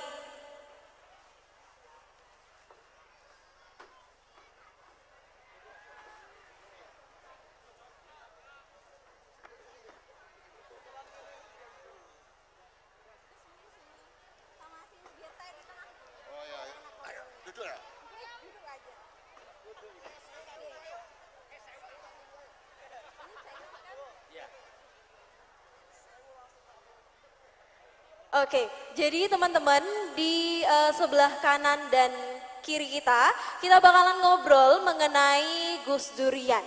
Oke, jadi teman-teman di sebelah kanan dan kiri kita bakalan ngobrol mengenai Gus Durian.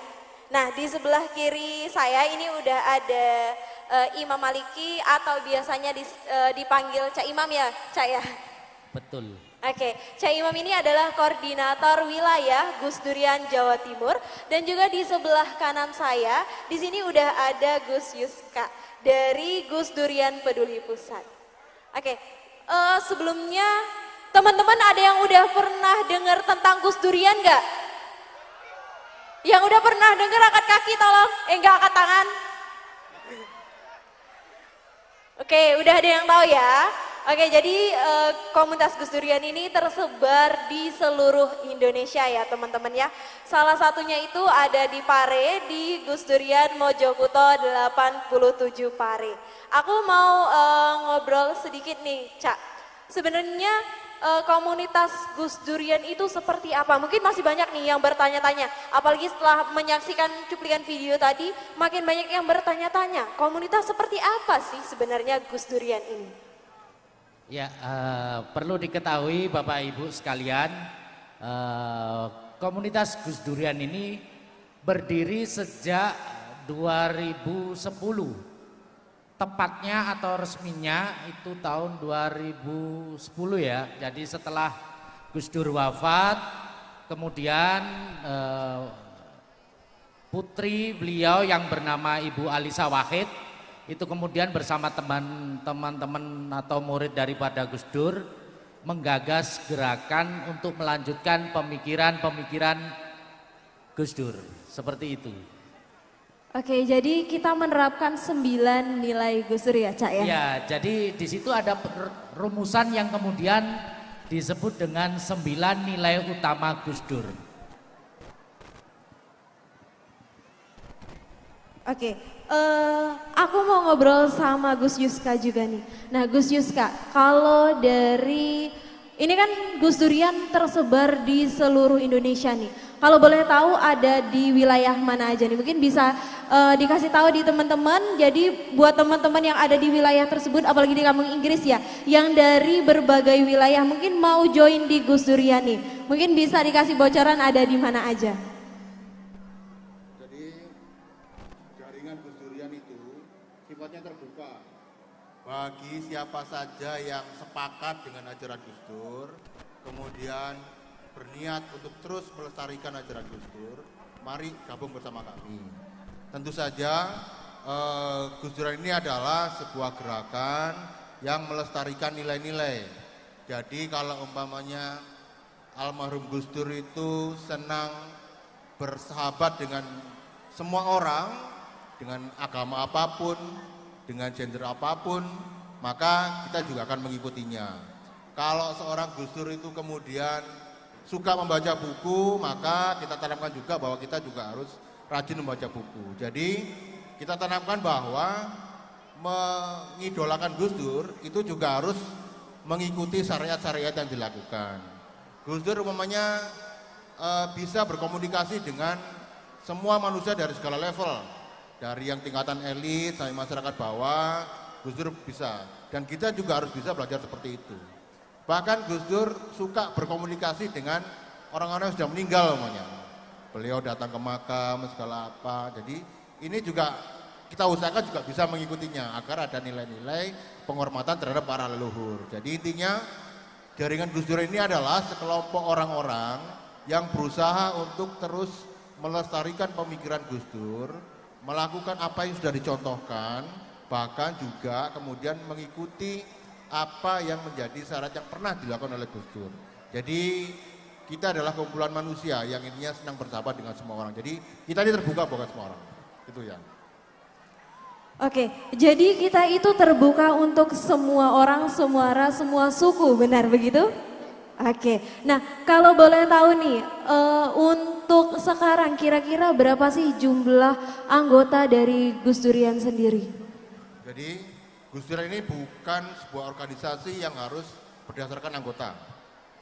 Nah, di sebelah kiri saya ini udah ada Imam Maliki atau biasanya dipanggil Cak Imam ya, Cak ya? Betul. Oke, Cak Imam ini adalah koordinator wilayah Gus Durian Jawa Timur, dan juga di sebelah kanan saya di sini udah ada Gus Yuska dari Gus Durian Peduli Pusat. Oke, sebelumnya teman-teman ada yang udah pernah dengar tentang Gus Durian nggak? Yang udah pernah dengar angkat kaki tolong, nggak angkat tangan. Oke, udah ada yang tahu ya. Oke, jadi komunitas Gus Durian ini tersebar di seluruh Indonesia ya teman-teman ya. Salah satunya itu ada di Pare, di Gus Durian Mojokuto 87 Pare. Aku mau ngobrol sedikit nih, Cak. Sebenarnya komunitas Gus Durian itu seperti apa? Mungkin masih banyak nih yang bertanya-tanya. Apalagi setelah menyaksikan cuplikan video tadi, makin banyak yang bertanya-tanya. Komunitas seperti apa sih sebenarnya Gus Durian ini? Ya, perlu diketahui Bapak Ibu sekalian, komunitas Gus Durian ini berdiri sejak 2010. Tepatnya atau resminya itu tahun 2010 ya. Jadi setelah Gus Dur wafat, kemudian putri beliau yang bernama Ibu Alisa Wahid itu kemudian bersama teman-teman atau murid daripada Gus Dur menggagas gerakan untuk melanjutkan pemikiran-pemikiran Gus Dur. Seperti itu. Oke, jadi kita menerapkan 9 nilai Gus Dur ya, Cak ya? Ya, jadi di situ ada rumusan yang kemudian disebut dengan 9 nilai utama Gus Dur. Oke, aku mau ngobrol sama Gus Yuska juga nih. Nah, Gus Yuska, kalau dari ini kan Gus Durian tersebar di seluruh Indonesia nih. Kalau boleh tahu ada di wilayah mana aja nih? Mungkin bisa dikasih tahu di teman-teman. Jadi buat teman-teman yang ada di wilayah tersebut, apalagi di kampung Inggris ya, yang dari berbagai wilayah mungkin mau join di Gus Durian nih. Mungkin bisa dikasih bocoran ada di mana aja? Jadi jaringan Gus Durian itu sifatnya terbuka bagi siapa saja yang sepakat dengan ajaran Gus Dur, kemudian berniat untuk terus melestarikan ajaran Gus Dur, mari gabung bersama kami. Tentu saja Gus Durian ini adalah sebuah gerakan yang melestarikan nilai-nilai. Jadi kalau umpamanya almarhum Gus Dur itu senang bersahabat dengan semua orang, dengan agama apapun, dengan gender apapun, maka kita juga akan mengikutinya. Kalau seorang Gus Dur itu kemudian suka membaca buku, maka kita tanamkan juga bahwa kita juga harus rajin membaca buku. Jadi kita tanamkan bahwa mengidolakan Gus Dur itu juga harus mengikuti syariat-syariat yang dilakukan. Gus Dur umpamanya bisa berkomunikasi dengan semua manusia dari segala level, dari yang tingkatan elit sampai masyarakat bawah. Gus Dur bisa, dan kita juga harus bisa belajar seperti itu. Bahkan Gus Dur suka berkomunikasi dengan orang-orang yang sudah meninggal umpamanya. Beliau datang ke makam segala apa. Jadi ini juga kita usahakan juga bisa mengikutinya agar ada nilai-nilai penghormatan terhadap para leluhur. Jadi intinya jaringan Gus Dur ini adalah sekelompok orang-orang yang berusaha untuk terus melestarikan pemikiran Gus Dur, melakukan apa yang sudah dicontohkan, bahkan juga kemudian mengikuti apa yang menjadi syarat yang pernah dilakukan oleh Gus Dur. Jadi kita adalah kumpulan manusia yang intinya senang bersahabat dengan semua orang. Jadi kita ini terbuka buat semua orang. Itu ya. Oke, jadi kita itu terbuka untuk semua orang, semua ras, semua suku, benar begitu? Oke, nah kalau boleh tahu nih, untuk sekarang kira-kira berapa sih jumlah anggota dari Gus Durian sendiri? Jadi Gus Durian ini bukan sebuah organisasi yang harus berdasarkan anggota.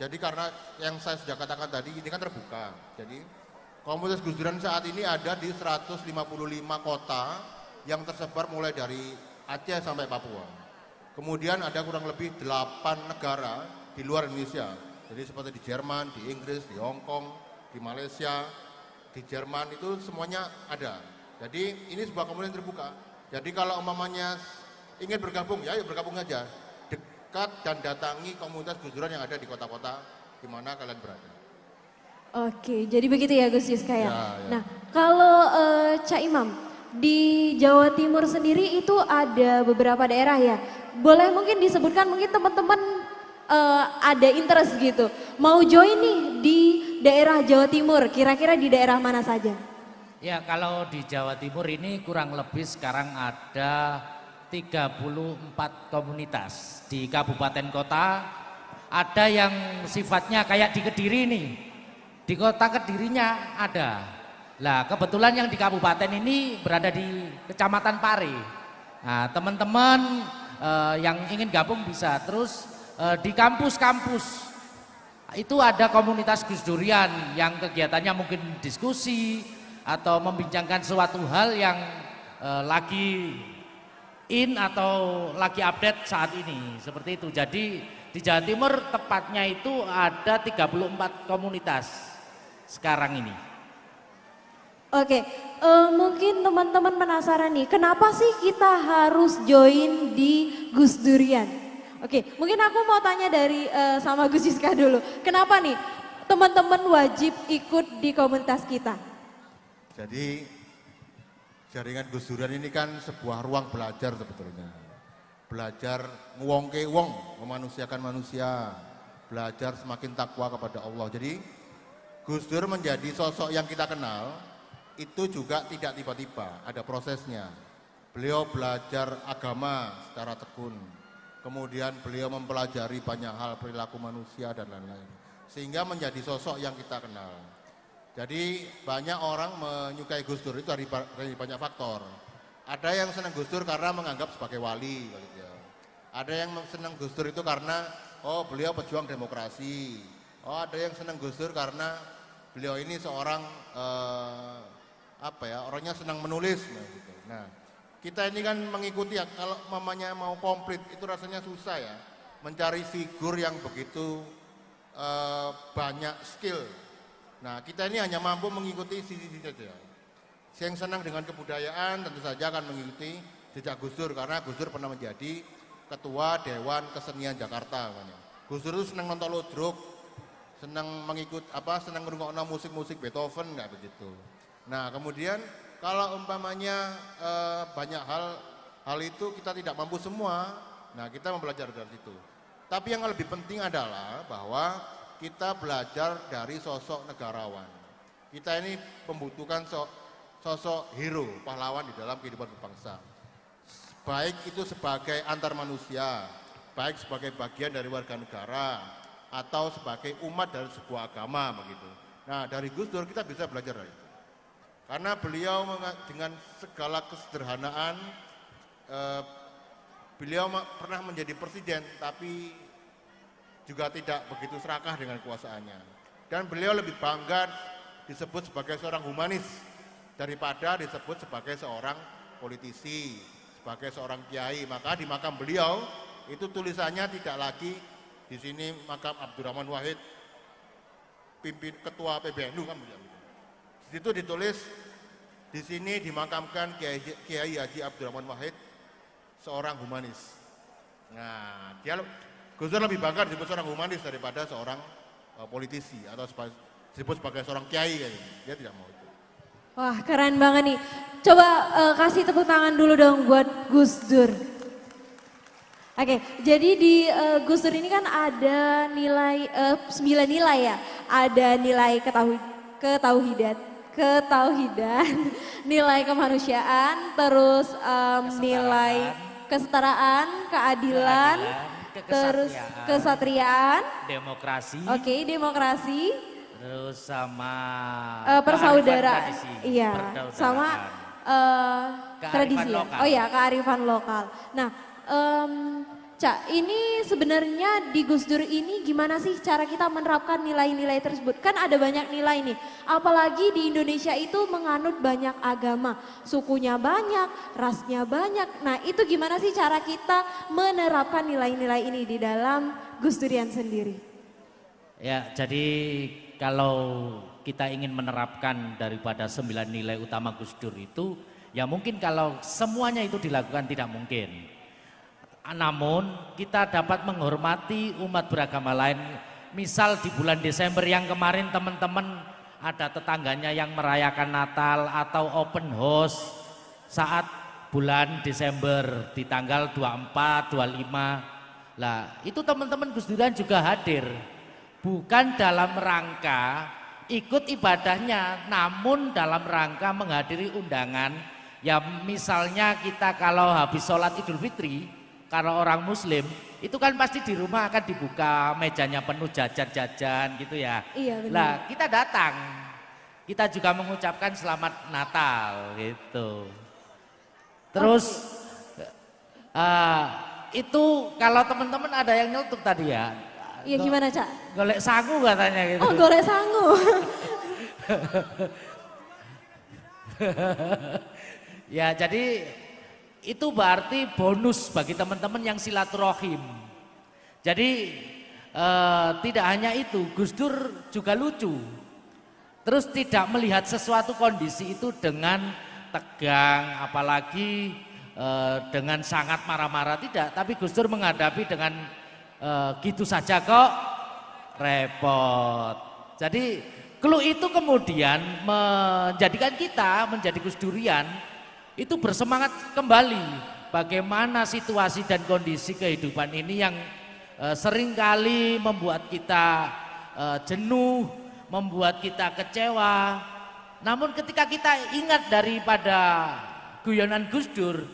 Jadi karena yang saya sudah katakan tadi, ini kan terbuka. Jadi komunitas Gus Durian saat ini ada di 155 kota, yang tersebar mulai dari Aceh sampai Papua. Kemudian ada kurang lebih 8 negara di luar Indonesia. Jadi seperti di Jerman, di Inggris, di Hong Kong, di Malaysia, di Jerman itu semuanya ada. Jadi ini sebuah komunitas terbuka. Jadi kalau umpamanya ingin bergabung, ya yuk bergabung aja. Dekat dan datangi komunitas Gus Durian yang ada di kota-kota di mana kalian berada. Oke, jadi begitu ya Gus Yuska ya. Ya. Nah, kalau Cak Imam, di Jawa Timur sendiri itu ada beberapa daerah ya. Boleh mungkin disebutkan, mungkin teman-teman ada interest gitu. Mau join nih di daerah Jawa Timur, kira-kira di daerah mana saja? Ya, kalau di Jawa Timur ini kurang lebih sekarang ada 34 komunitas. Di kabupaten kota ada yang sifatnya kayak di Kediri nih. Di kota Kedirinya ada. Nah, kebetulan yang di kabupaten ini berada di Kecamatan Pare. Nah, teman-teman yang ingin gabung bisa. Terus di kampus-kampus itu ada komunitas Gus Durian yang kegiatannya mungkin diskusi atau membincangkan suatu hal yang lagi in atau lagi update saat ini. Seperti itu. Jadi di Jawa Timur tepatnya itu ada 34 komunitas sekarang ini. Oke, mungkin teman-teman penasaran nih, kenapa sih kita harus join di Gus Durian? Oke, mungkin aku mau tanya dari sama Gus Yuska dulu. Kenapa nih teman-teman wajib ikut di komunitas kita? Jadi jaringan Gus Durian ini kan sebuah ruang belajar sebetulnya. Belajar nguwongke wong, memanusiakan manusia, belajar semakin takwa kepada Allah. Jadi Gus Dur menjadi sosok yang kita kenal itu juga tidak tiba-tiba, ada prosesnya. Beliau belajar agama secara tekun, kemudian beliau mempelajari banyak hal perilaku manusia dan lain-lain, sehingga menjadi sosok yang kita kenal. Jadi banyak orang menyukai Gus Dur itu dari banyak faktor. Ada yang senang Gus Dur karena menganggap sebagai wali, ada yang senang Gus Dur itu karena beliau pejuang demokrasi, ada yang senang Gus Dur karena beliau ini seorang orangnya senang menulis. Nah, kita ini kan mengikuti ya, kalau mamanya mau komplit itu rasanya susah ya, mencari figur yang begitu banyak skill. Nah, kita ini hanya mampu mengikuti sisi-sisi saja. Yang senang dengan kebudayaan tentu saja akan mengikuti jejak Gus Dur, karena Gus Dur pernah menjadi Ketua Dewan Kesenian Jakarta. Gus Dur itu senang nonton ludruk, senang senang ngrungokno musik-musik Beethoven, nggak begitu. Nah, kemudian kalau umpamanya banyak hal itu kita tidak mampu semua, nah kita mempelajari dari situ. Tapi yang lebih penting adalah bahwa kita belajar dari sosok negarawan. Kita ini membutuhkan sosok hero, pahlawan di dalam kehidupan berbangsa. Baik itu sebagai antar manusia, baik sebagai bagian dari warga negara, atau sebagai umat dari sebuah agama begitu. Nah, dari Gus Dur kita bisa belajar dari itu. Karena beliau dengan segala kesederhanaan, beliau pernah menjadi presiden, tapi juga tidak begitu serakah dengan kuasaannya. Dan beliau lebih bangga disebut sebagai seorang humanis daripada disebut sebagai seorang politisi, sebagai seorang kiai. Maka di makam beliau itu tulisannya tidak lagi di sini makam Abdurrahman Wahid, ketua PBNU kan beliau. Di situ ditulis, di sini dimakamkan Kiai Haji Abdurrahman Wahid, seorang humanis. Nah, Gus Dur lebih bangga disebut seorang humanis daripada seorang politisi atau disebut sebagai seorang kiai. Dia tidak mau itu. Wah, keren banget nih. Coba kasih tepuk tangan dulu dong buat Gus Dur. Oke, jadi di Gus Dur ini kan ada nilai 9 nilai ya. Ada nilai ketauhidan, nilai kemanusiaan, terus nilai kesetaraan, keadilan, terus kesatriaan, demokrasi, oke, demokrasi, terus sama persaudaraan, tradisi, iya, persaudaraan. sama Kearifan tradisi. Ya? lokal. Oh ya, kearifan lokal. Nah, Cak, ini sebenarnya di Gus Dur ini gimana sih cara kita menerapkan nilai-nilai tersebut? Kan ada banyak nilai nih, apalagi di Indonesia itu menganut banyak agama, sukunya banyak, rasnya banyak. Nah itu gimana sih cara kita menerapkan nilai-nilai ini di dalam Gus Durian sendiri? Ya, jadi kalau kita ingin menerapkan daripada 9 nilai utama Gus Dur itu, ya mungkin kalau semuanya itu dilakukan tidak mungkin. Namun kita dapat menghormati umat beragama lain. Misal di bulan Desember yang kemarin teman-teman ada tetangganya yang merayakan Natal atau open house saat bulan Desember di tanggal 24, 25. Lah itu teman-teman Gus Durian juga hadir. Bukan dalam rangka ikut ibadahnya, namun dalam rangka menghadiri undangan. Ya misalnya kita kalau habis sholat Idul Fitri, kalau orang Muslim itu kan pasti di rumah akan dibuka mejanya penuh jajan-jajan gitu ya. Iya benar. Nah kita datang, kita juga mengucapkan selamat Natal gitu. Terus itu kalau teman-teman ada yang nyeletuk tadi ya. Iya gimana Cak? Golek sangu katanya gitu. Oh golek sangu. Ya jadi itu berarti bonus bagi teman-teman yang silaturahim. Jadi tidak hanya itu, Gus Dur juga lucu. Terus tidak melihat sesuatu kondisi itu dengan tegang, apalagi dengan sangat marah-marah, tidak. Tapi Gus Dur menghadapi dengan gitu saja kok repot. Jadi clue itu kemudian menjadikan kita menjadi Gus Durian itu bersemangat kembali bagaimana situasi dan kondisi kehidupan ini yang seringkali membuat kita jenuh, membuat kita kecewa. Namun ketika kita ingat daripada guyonan Gus Dur,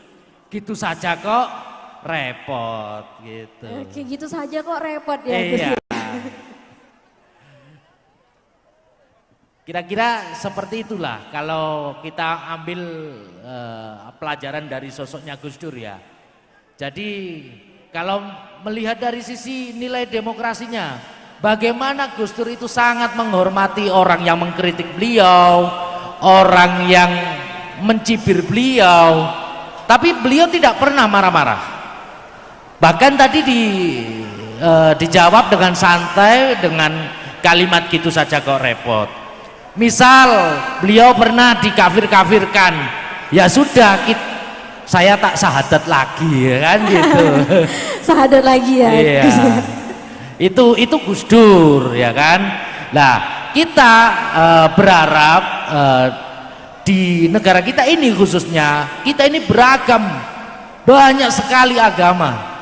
gitu saja kok repot gitu. Oke, gitu saja kok repot ya Gus Dur. Kira-kira seperti itulah kalau kita ambil pelajaran dari sosoknya Gus Dur ya. Jadi kalau melihat dari sisi nilai demokrasinya, bagaimana Gus Dur itu sangat menghormati orang yang mengkritik beliau, orang yang mencibir beliau, tapi beliau tidak pernah marah-marah. Bahkan tadi dijawab dengan santai dengan kalimat gitu saja kok repot. Misal beliau pernah dikafir-kafirkan, ya sudah saya tak syahadat lagi ya kan gitu. Syahadat lagi ya. Iya. Itu Gus Dur ya kan. Nah kita berharap di negara kita ini khususnya, kita ini beragam, banyak sekali agama,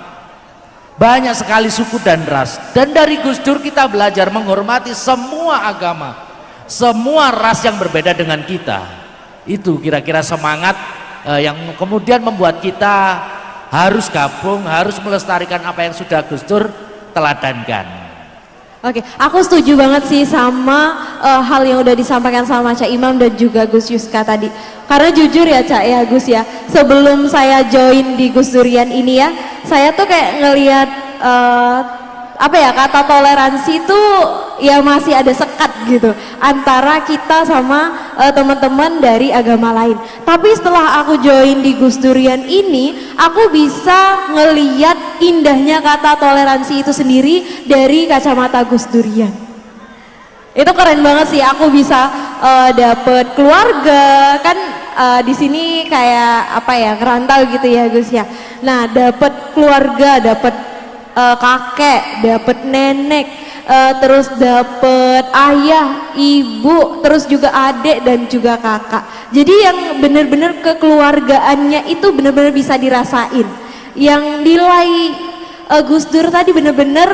banyak sekali suku dan ras. Dan dari Gus Dur kita belajar menghormati semua agama, semua ras yang berbeda dengan kita. Itu kira-kira semangat yang kemudian membuat kita harus gabung, harus melestarikan apa yang sudah Gus Dur teladankan. Oke, aku setuju banget sih sama hal yang udah disampaikan sama Cak Imam dan juga Gus Yuska tadi. Karena jujur ya Cak ya Gus ya, sebelum saya join di Gus Durian ini ya, saya tuh kayak ngelihat apa ya, kata toleransi itu ya masih ada sekat gitu antara kita sama teman-teman dari agama lain. Tapi setelah aku join di Gus Durian ini, aku bisa ngeliat indahnya kata toleransi itu sendiri dari kacamata Gus Durian. Itu keren banget sih, aku bisa dapet keluarga kan di sini kayak apa ya, ngerantau gitu ya Gus ya. Nah dapet keluarga, dapet kakek, dapet nenek, terus dapet ayah, ibu, terus juga adik dan juga kakak. Jadi yang benar-benar kekeluargaannya itu benar-benar bisa dirasain. Yang nilai Gus Dur tadi bener-bener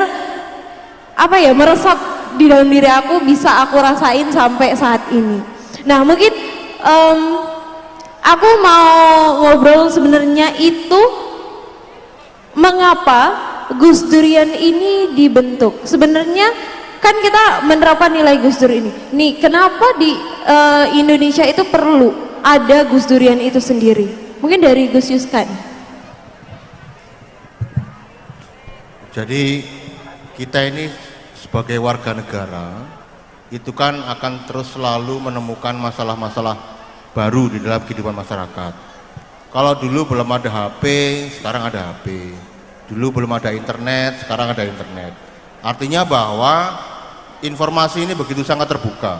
apa ya, meresap di dalam diri aku, bisa aku rasain sampai saat ini. Nah mungkin aku mau ngobrol sebenarnya itu mengapa Gus Durian ini dibentuk. Sebenarnya kan kita menerapkan nilai Gus Dur ini. Nih kenapa di Indonesia itu perlu ada Gus Durian itu sendiri? Mungkin dari Gus Yuskan. Jadi kita ini sebagai warga negara itu kan akan terus selalu menemukan masalah-masalah baru di dalam kehidupan masyarakat. Kalau dulu belum ada HP, sekarang ada HP. Dulu belum ada internet, sekarang ada internet. Artinya bahwa informasi ini begitu sangat terbuka.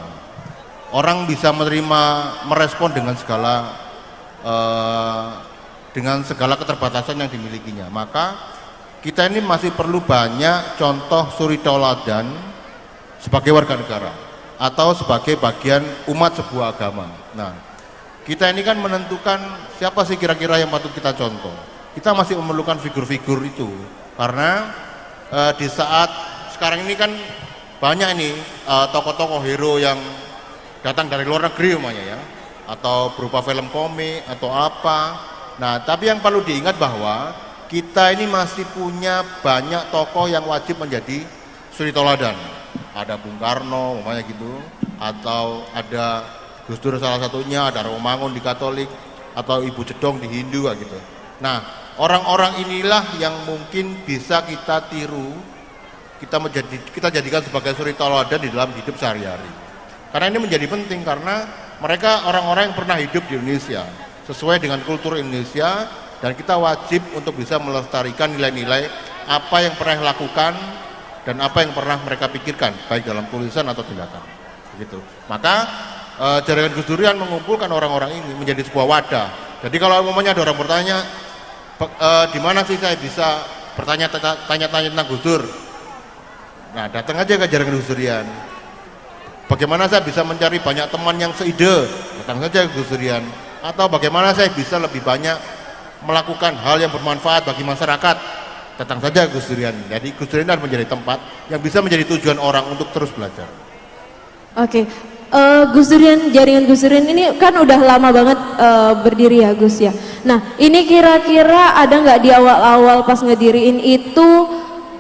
Orang bisa menerima, merespon dengan segala keterbatasan yang dimilikinya. Maka kita ini masih perlu banyak contoh suri tauladan sebagai warga negara atau sebagai bagian umat sebuah agama. Nah, kita ini kan menentukan siapa sih kira-kira yang patut kita contoh. Kita masih memerlukan figur-figur itu karena di saat sekarang ini kan banyak ini tokoh-tokoh hero yang datang dari luar negeri umpamanya ya, atau berupa film komik atau apa. Nah, tapi yang perlu diingat bahwa kita ini masih punya banyak tokoh yang wajib menjadi suri tauladan. Ada Bung Karno umpamanya gitu, atau ada Gus Dur salah satunya, ada Romangun di Katolik, atau Ibu Cedong di Hindu gitu. Nah, orang-orang inilah yang mungkin bisa kita tiru, kita jadikan sebagai suri tauladan di dalam hidup sehari-hari. Karena ini menjadi penting karena mereka orang-orang yang pernah hidup di Indonesia sesuai dengan kultur Indonesia, dan kita wajib untuk bisa melestarikan nilai-nilai apa yang pernah lakukan dan apa yang pernah mereka pikirkan baik dalam tulisan atau tindakan begitu. Maka jaringan Gus Durian mengumpulkan orang-orang ini menjadi sebuah wadah. Jadi kalau umumnya ada orang bertanya di mana sih saya bisa tanya-tanya tentang Gus Dur, nah datang aja ke jaringan Gus Durian. Bagaimana saya bisa mencari banyak teman yang seide, datang saja ke Gus Durian. Atau bagaimana saya bisa lebih banyak melakukan hal yang bermanfaat bagi masyarakat, datang saja ke Gus Durian. Jadi Gus Durian adalah menjadi tempat yang bisa menjadi tujuan orang untuk terus belajar. Oke, Gus Durian, jaringan Gus Durian ini kan udah lama banget berdiri ya Gus ya. Nah ini kira-kira ada nggak di awal-awal pas ngediriin itu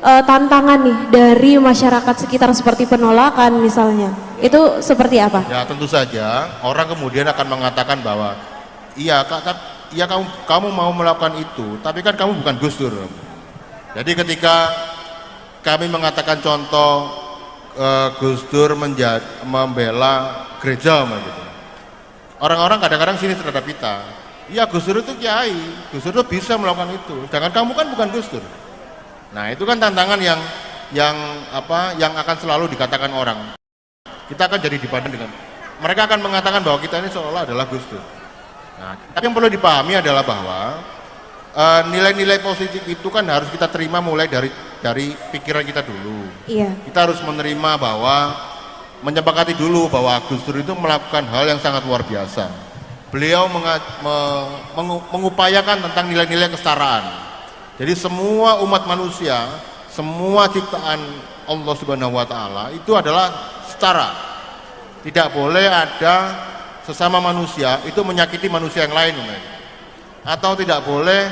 tantangan nih dari masyarakat sekitar seperti penolakan misalnya, itu seperti apa? Ya tentu saja orang kemudian akan mengatakan bahwa iya ya kamu mau melakukan itu, tapi kan kamu bukan Gus Dur. Jadi ketika kami mengatakan contoh Gus Dur membela gereja gitu, orang-orang kadang-kadang sini terhadap kita, iya Gus Dur itu kiai, Gus Dur itu bisa melakukan itu, sedangkan kamu kan bukan Gus Dur. Nah itu kan tantangan yang akan selalu dikatakan orang. Kita akan jadi dipandang dengan, mereka akan mengatakan bahwa kita ini seolah adalah Gus Dur. Nah, tapi yang perlu dipahami adalah bahwa nilai-nilai positif itu kan harus kita terima mulai dari pikiran kita dulu. Iya. Kita harus menerima bahwa menyepakati dulu bahwa Gus Dur itu melakukan hal yang sangat luar biasa. Beliau mengupayakan tentang nilai-nilai kesetaraan. Jadi semua umat manusia, semua ciptaan Allah Subhanahu wa taala itu adalah setara. Tidak boleh ada sesama manusia itu menyakiti manusia yang lain, atau tidak boleh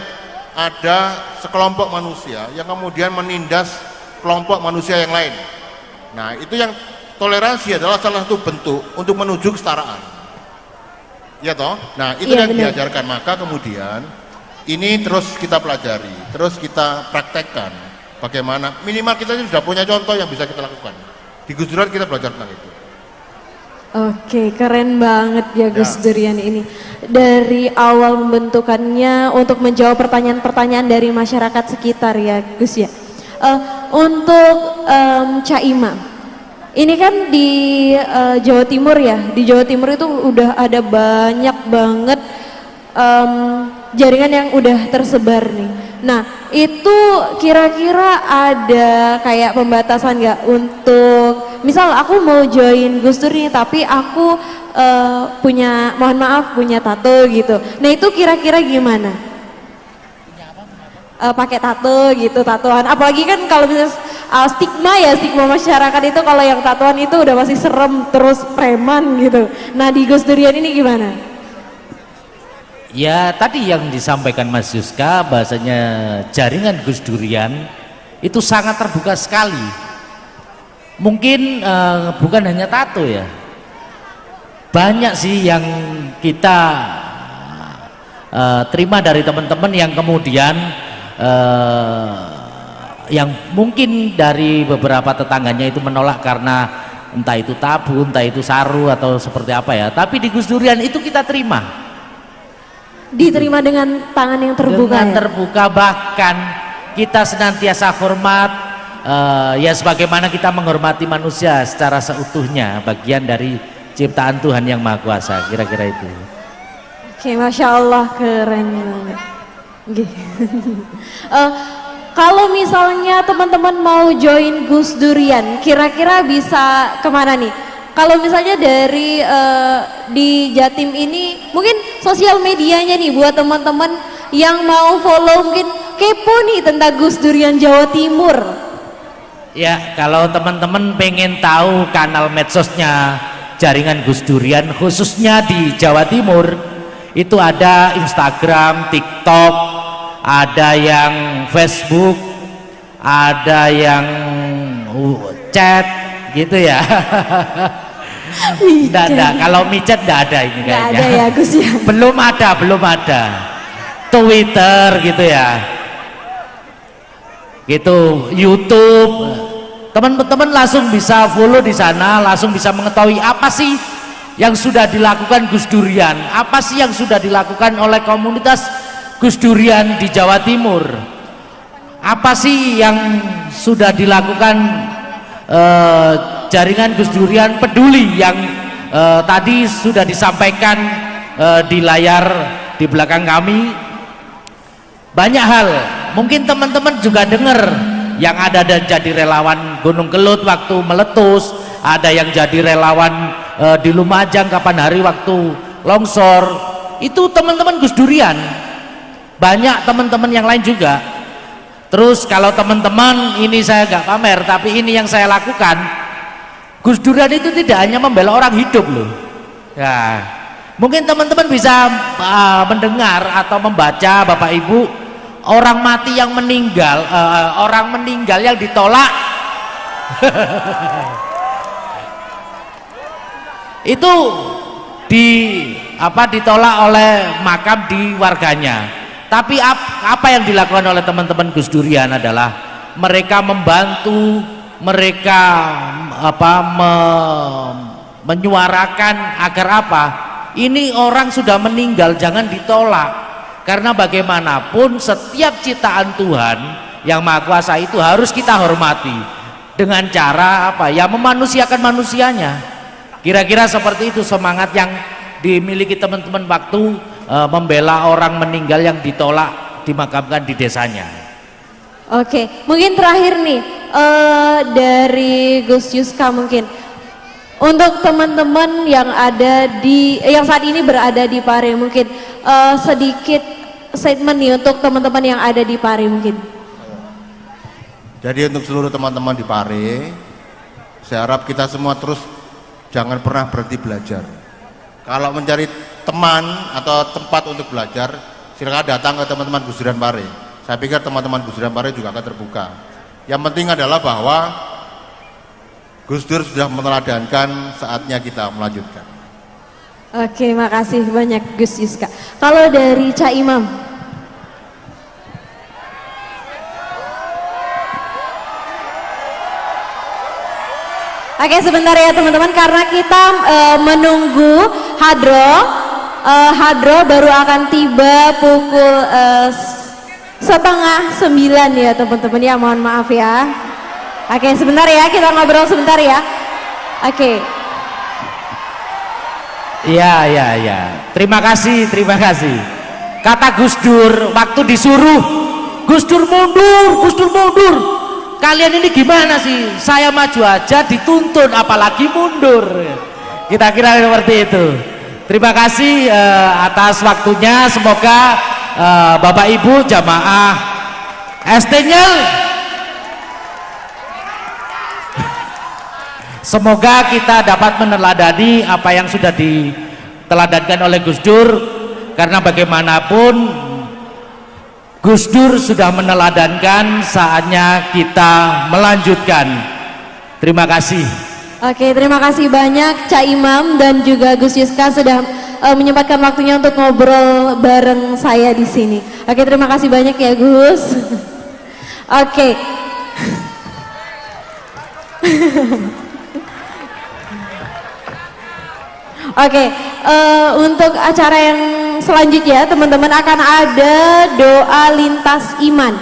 ada sekelompok manusia yang kemudian menindas kelompok manusia yang lain. Nah itu yang toleransi adalah salah satu bentuk untuk menuju kesetaraan, ya toh. Nah itu yang diajarkan. Maka kemudian ini terus kita pelajari, terus kita praktekkan bagaimana minimal kita sudah punya contoh yang bisa kita lakukan. Di Gus Durian kita belajar tentang itu. Oke, keren banget ya Gus Durian ini. Dari awal pembentukannya untuk menjawab pertanyaan-pertanyaan dari masyarakat sekitar ya Gus ya. Untuk Cak Ima, ini kan di Jawa Timur ya. Di Jawa Timur itu udah ada banyak banget jaringan yang udah tersebar nih. Nah itu kira-kira ada kayak pembatasan nggak untuk misal aku mau join Gus Dur nih tapi aku punya tato gitu. Nah itu kira-kira gimana? pakai tato gitu, tatoan. Apalagi kan kalau misalnya stigma masyarakat itu kalau yang tatoan itu udah pasti serem terus preman gitu. Nah di Gus Durian ini gimana? Ya tadi yang disampaikan Mas Yuska bahasanya jaringan Gus Durian itu sangat terbuka sekali. Mungkin bukan hanya tato ya, banyak sih yang kita terima dari teman-teman yang kemudian yang mungkin dari beberapa tetangganya itu menolak karena entah itu tabu, entah itu saru atau seperti apa ya. Tapi di Gus Durian itu kita terima. Diterima dengan tangan yang terbuka. Dengan ya? terbuka, bahkan kita senantiasa hormat, ya sebagaimana kita menghormati manusia secara seutuhnya, bagian dari ciptaan Tuhan yang Maha Kuasa, kira-kira itu. Oke, Masya Allah, keren banget. Kalau misalnya teman-teman mau join Gus Durian, kira-kira bisa kemana nih? Kalau misalnya dari di Jatim ini, mungkin sosial medianya nih buat teman-teman yang mau follow, mungkin kepo nih tentang Gus Durian Jawa Timur. Ya, kalau teman-teman pengen tahu kanal medsosnya jaringan Gus Durian, khususnya di Jawa Timur, itu ada Instagram, TikTok, ada yang Facebook, ada yang chat gitu ya. Tidak, kalau micet tidak ada ini kayaknya. Nggak ada ya Gus ya? Belum ada. Twitter gitu ya. Gitu, YouTube. Teman-teman langsung bisa follow di sana, langsung bisa mengetahui apa sih yang sudah dilakukan Gus Durian, apa sih yang sudah dilakukan oleh komunitas Gus Durian di Jawa Timur, apa sih yang sudah dilakukan jaringan Gus Durian peduli yang tadi sudah disampaikan di layar di belakang kami. Banyak hal, mungkin teman-teman juga dengar yang ada dan jadi relawan Gunung Kelut waktu meletus, ada yang jadi relawan di Lumajang kapan hari waktu longsor, itu teman-teman Gus Durian. Banyak teman-teman yang lain juga. Terus kalau teman-teman, ini saya gak pamer, tapi ini yang saya lakukan. Gus Durian itu tidak hanya membela orang hidup loh ya, mungkin teman-teman bisa mendengar atau membaca Bapak Ibu, orang mati yang meninggal, orang meninggal yang ditolak itu ditolak oleh makam di warganya. Tapi apa yang dilakukan oleh teman-teman Gus Durian adalah mereka membantu, mereka menyuarakan agar ini orang sudah meninggal jangan ditolak, karena bagaimanapun setiap ciptaan Tuhan yang Maha Kuasa itu harus kita hormati dengan cara memanusiakan manusianya. Kira-kira seperti itu semangat yang dimiliki teman-teman waktu membela orang meninggal yang ditolak dimakamkan di desanya. Oke, mungkin terakhir nih dari Gus Yuska, mungkin untuk teman-teman yang saat ini berada di Pare, mungkin sedikit statement nih untuk teman-teman yang ada di Pare mungkin. Jadi untuk seluruh teman-teman di Pare, saya harap kita semua terus jangan pernah berhenti belajar. Kalau mencari teman atau tempat untuk belajar, silakan datang ke teman-teman Gus Durian Pare. Saya pikir teman-teman Gus Durian Pare juga akan terbuka. Yang penting adalah bahwa Gus Dur sudah meneladankan, saatnya kita melanjutkan. Oke, makasih banyak Gus Yuska. Kalau dari Cak Imam. Oke, sebentar ya teman-teman, karena kita menunggu Hadro baru akan tiba pukul 8:30 ya teman-teman ya, mohon maaf ya. Oke, sebentar ya, kita ngobrol sebentar ya. Oke. Ya. Terima kasih. Kata Gus Dur waktu disuruh, Gus Dur mundur. Kalian ini gimana sih? Saya maju aja dituntun, apalagi mundur. Kita kira seperti itu. Terima kasih atas waktunya. Semoga Bapak Ibu jamaah ST-nya. Semoga kita dapat meneladani apa yang sudah diteladankan oleh Gus Dur, karena bagaimanapun Gus Dur sudah meneladankan, saatnya kita melanjutkan. Terima kasih. Oke, terima kasih banyak Cak Imam dan juga Gus Yuska sudah menyempatkan waktunya untuk ngobrol bareng saya di sini. Oke, terima kasih banyak ya Gus. Oke. Oke, untuk acara yang selanjutnya teman-teman akan ada doa lintas iman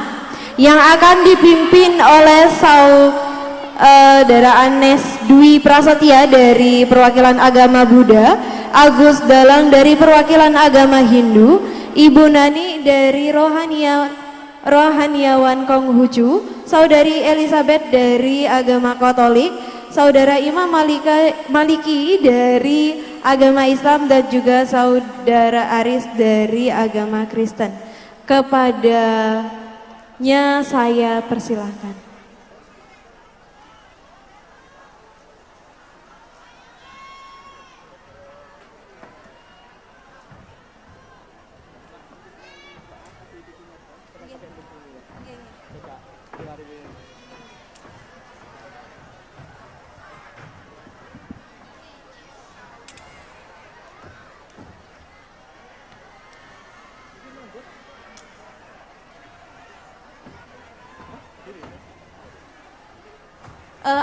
yang akan dipimpin oleh Saudara Anes Dwi Prasetya dari perwakilan agama Buddha, Agus Dalang dari perwakilan agama Hindu, Ibu Nani dari Rohaniawan Konghucu, Saudari Elizabeth dari agama Katolik, Saudara Imam Maliki dari agama Islam, dan juga Saudara Aris dari agama Kristen. Kepadanya saya persilahkan.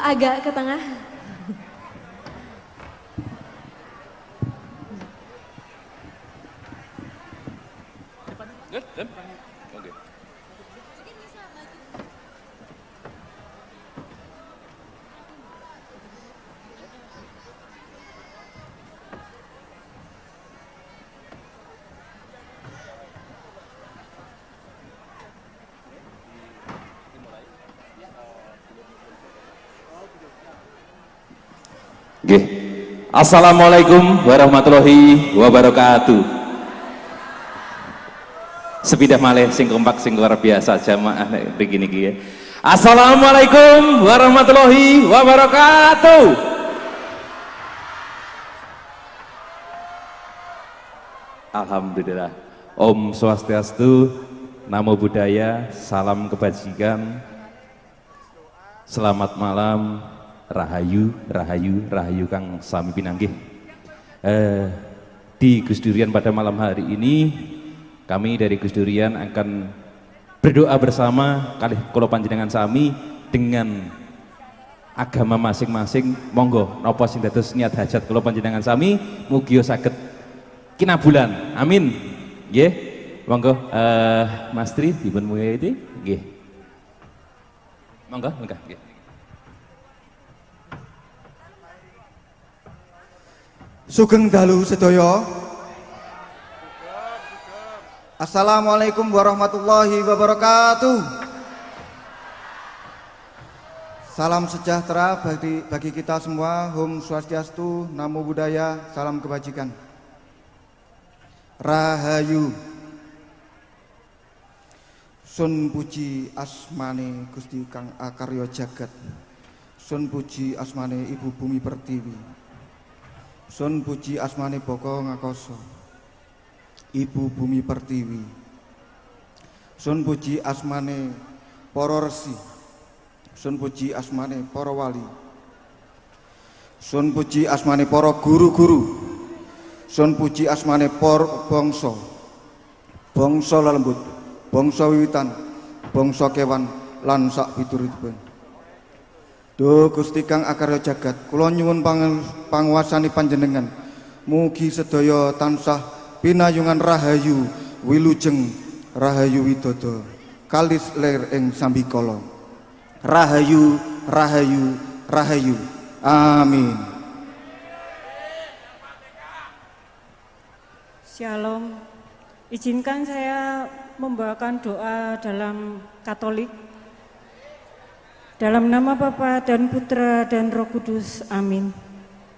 Agak ke tengah. Assalamualaikum warahmatullahi wabarakatuh. Sepidah malih sing kompak sing luar biasa jamaah begini ya. Assalamualaikum warahmatullahi wabarakatuh. Alhamdulillah. Om Swastiastu, Namo Buddhaya, salam kebajikan. Selamat malam. Rahayu, rahayu, rahayu kang sami pinanggih. Di Gus Durian pada malam hari ini, kami dari Gus Durian akan berdoa bersama kalih kula panjenengan sami dengan agama masing-masing. Monggo napa sing dados niat hajat kula panjenengan sami mugi saged kinabulan. Amin. Nggih. Monggo Mas Tri dipun mulyai nggih. Monggo, monggo nggih. Sugeng dalu sedaya. Assalamualaikum warahmatullahi wabarakatuh. Salam sejahtera bagi kita semua. Om Swastiastu, Namo Buddhaya, salam kebajikan. Rahayu. Sun puji asmane Gusti Kang Akarya Jagat. Sun puji asmane Ibu Bumi Pertiwi. Sun puji asmane Boko Ngakoso, Ibu Bumi Pertiwi. Sun puji asmane para resi. Sun puji asmane para wali. Sun puji asmane para guru-guru. Sun puji asmane para bangsa. Bangsa lelembut, bangsa wiwitan, bangsa kewan lan sak piturutipun. Duh Gusti Kang Akarya Jagat, kula nyuwun panguwasani panjenengan. Mugi sedaya tansah pinayungan rahayu wilujeng rahayu widodo kalis lir ing sambikala. Rahayu, rahayu, rahayu. Amin. Shalom. Izinkan saya membawakan doa dalam Katolik. Dalam nama Bapa dan Putra dan Roh Kudus, amin.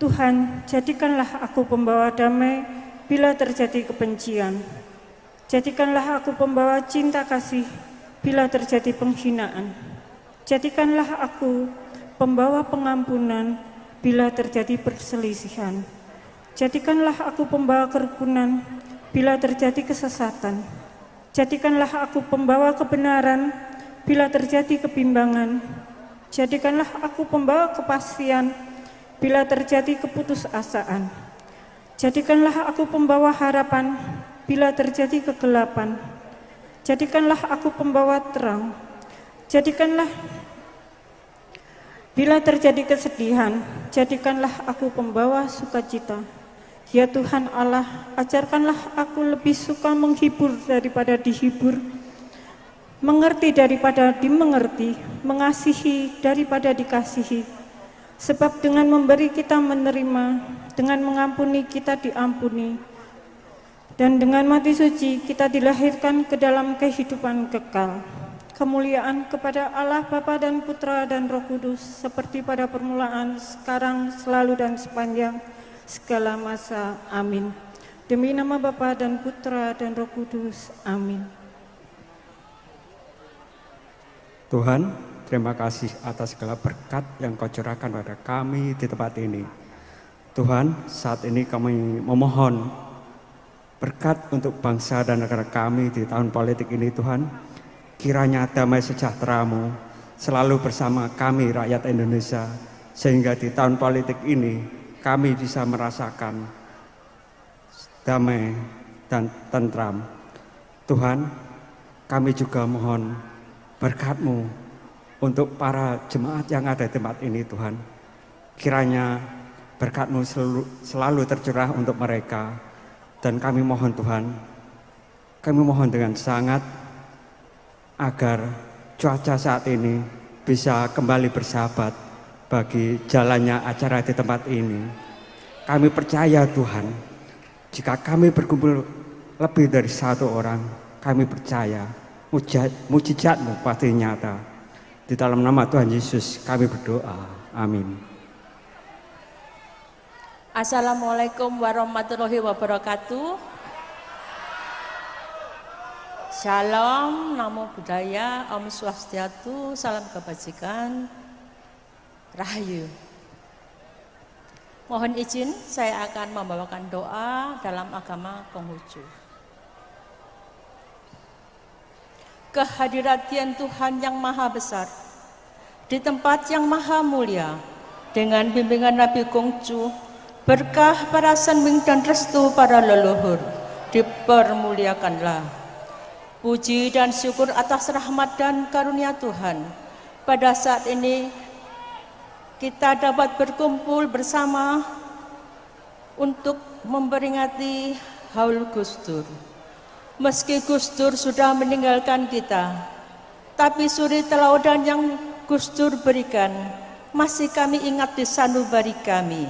Tuhan, jadikanlah aku pembawa damai bila terjadi kebencian. Jadikanlah aku pembawa cinta kasih bila terjadi penghinaan. Jadikanlah aku pembawa pengampunan bila terjadi perselisihan. Jadikanlah aku pembawa kerukunan bila terjadi kesesatan. Jadikanlah aku pembawa kebenaran bila terjadi kebimbangan. Jadikanlah aku pembawa kepastian bila terjadi keputusasaan. Jadikanlah aku pembawa harapan bila terjadi kegelapan. Jadikanlah aku pembawa terang. Jadikanlah bila terjadi kesedihan, jadikanlah aku pembawa sukacita. Ya Tuhan Allah, ajarkanlah aku lebih suka menghibur daripada dihibur, mengerti daripada dimengerti, mengasihi daripada dikasihi. Sebab dengan memberi kita menerima, dengan mengampuni kita diampuni, dan dengan mati suci kita dilahirkan ke dalam kehidupan kekal. Kemuliaan kepada Allah Bapa dan Putra dan Roh Kudus, seperti pada permulaan, sekarang, selalu dan sepanjang segala masa. Amin. Demi nama Bapa dan Putra dan Roh Kudus. Amin. Tuhan, terima kasih atas segala berkat yang Kau curahkan pada kami di tempat ini. Tuhan, saat ini kami memohon berkat untuk bangsa dan negara kami di tahun politik ini. Tuhan, kiranya damai sejahtera-Mu selalu bersama kami rakyat Indonesia, sehingga di tahun politik ini kami bisa merasakan damai dan tentram. Tuhan, kami juga mohon berkat-Mu untuk para jemaat yang ada di tempat ini. Tuhan, kiranya berkat-Mu selalu tercurah untuk mereka. Dan kami mohon Tuhan, kami mohon dengan sangat agar cuaca saat ini bisa kembali bersahabat bagi jalannya acara di tempat ini. Kami percaya Tuhan, jika kami berkumpul lebih dari satu orang, kami percaya mujizat-Mu pasti nyata. Di dalam nama Tuhan Yesus kami berdoa, amin. Assalamualaikum warahmatullahi wabarakatuh. Shalom, namo buddhaya, om swastiastu, salam kebajikan, rahayu. Mohon izin, saya akan membawakan doa dalam agama Konghucu. Kehadirat Tuhan yang Maha Besar di tempat yang Maha Mulia, dengan bimbingan Nabi Konghucu, berkah para sanwing dan restu para leluhur dipermuliakanlah. Puji dan syukur atas rahmat dan karunia Tuhan, pada saat ini kita dapat berkumpul bersama untuk memperingati haul Gus Dur. Meski Gus Dur sudah meninggalkan kita, tapi suri teladan yang Gus Dur berikan masih kami ingat di sanubari kami.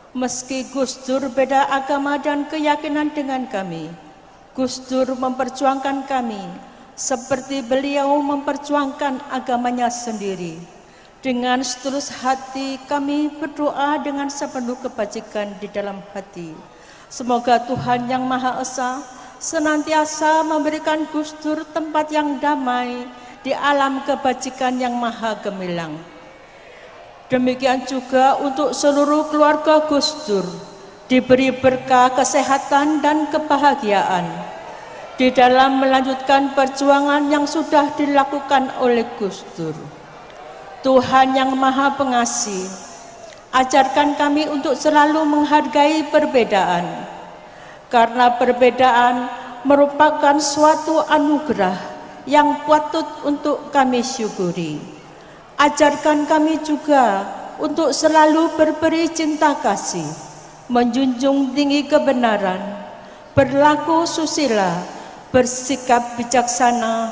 Meski Gus Dur beda agama dan keyakinan dengan kami, Gus Dur memperjuangkan kami seperti beliau memperjuangkan agamanya sendiri. Dengan setulus hati kami berdoa dengan sepenuh kebajikan di dalam hati. Semoga Tuhan yang Maha Esa senantiasa memberikan Gus Dur tempat yang damai di alam kebajikan yang maha gemilang. Demikian juga untuk seluruh keluarga Gus Dur, diberi berkah kesehatan dan kebahagiaan di dalam melanjutkan perjuangan yang sudah dilakukan oleh Gus Dur. Tuhan yang Maha Pengasih, ajarkan kami untuk selalu menghargai perbedaan, karena perbedaan merupakan suatu anugerah yang patut untuk kami syukuri. Ajarkan kami juga untuk selalu berberi cinta kasih, menjunjung tinggi kebenaran, berlaku susila, bersikap bijaksana,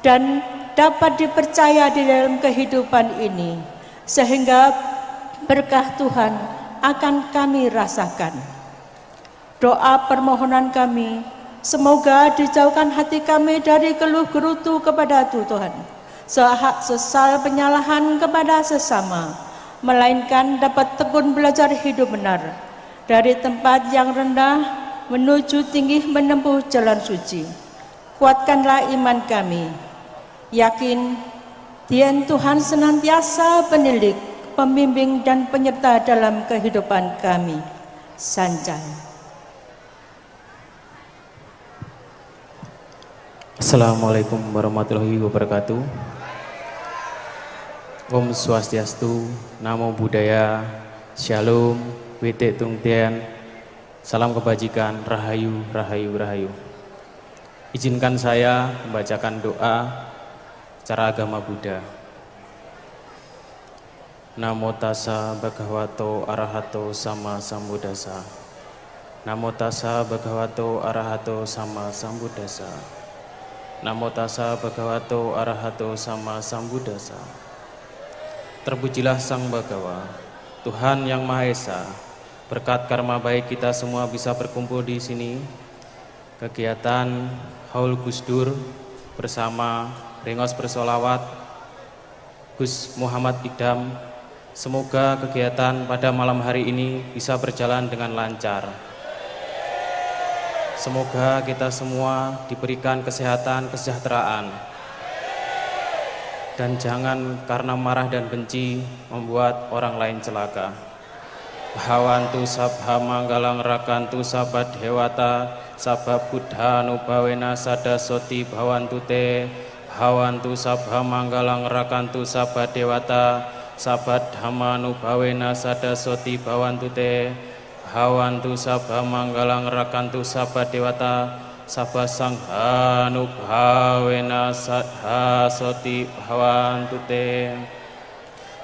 dan dapat dipercaya di dalam kehidupan ini, sehingga berkah Tuhan akan kami rasakan. Doa permohonan kami, semoga dijauhkan hati kami dari keluh gerutu kepada Tuhan, sesal penyalahan kepada sesama, melainkan dapat tekun belajar hidup benar, dari tempat yang rendah menuju tinggi menempuh jalan suci. Kuatkanlah iman kami, Yakin Dian Tuhan senantiasa penilik, pembimbing dan penyerta dalam kehidupan kami. Sanjay. Assalamualaikum warahmatullahi wabarakatuh. Om Swastiastu, Namo Buddhaya, Shalom, Wite Tungtian, salam kebajikan, Rahayu, Rahayu, Rahayu. Izinkan saya membacakan doa secara agama Buddha. Namo tassa bhagavato arahato sama sambuddhassa. Namo tassa bhagavato arahato sama sambuddhassa. Namo tassa bhagavato arahato sama sambuddhassa. Terpujilah Sang Bhagawa, Tuhan yang Maha Esa. Berkat karma baik kita semua bisa berkumpul di sini. Kegiatan Haul Gusdur bersama Rengos Bersolawat Gus Muhammad Idam. Semoga kegiatan pada malam hari ini bisa berjalan dengan lancar. Semoga kita semua diberikan kesehatan, kesejahteraan. Dan jangan karena marah dan benci membuat orang lain celaka. Bhawantu sabha manggalang rakantu sabad dewata sabab buddha nubawena sada soti bhawantu te. Bhawantu sabha manggalang rakantu sabad dewata sabad dhamma nubawena sada soti bhawantu te. Bhawantu sabha manggalang rakantu sabad dewata sabah sangha nubhavena sadha soti bhawantu te.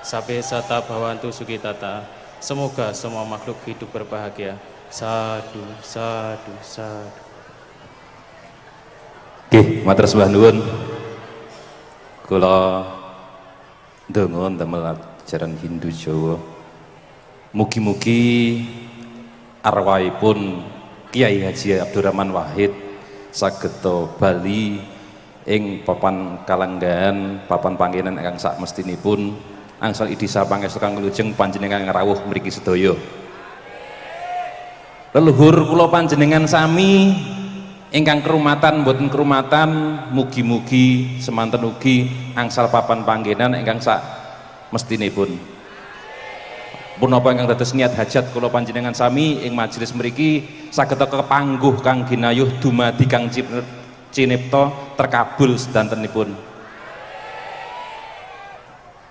Sabe sata bhawantu sukitata. Semoga semua makhluk hidup berbahagia. Sadu, sadu, sadu. Nggih, matur sembah nuwun. Kula ndonga damel ajaran Hindu Jawa. Mugi-mugi arwahipun Kiai Haji Abdurrahman Wahid sageta bali ing papan kalanggahan, papan panggenan ingkang sak mestinipun angsal idisa pangestu kang wilujeng panjenengan rawuh mriki sedaya. Leluhur kula panjenengan sami ingkang kerumatan mboten kerumatan, mugi-mugi semanten ugi angsal papan panggenan ingkang sak mestinipun. Punapa ingkang dados niat hajat kula panjenengan sami ing majelis mriki saged kepangguh kang ginayuh dumadi kang cinipta terkabul sedantenipun.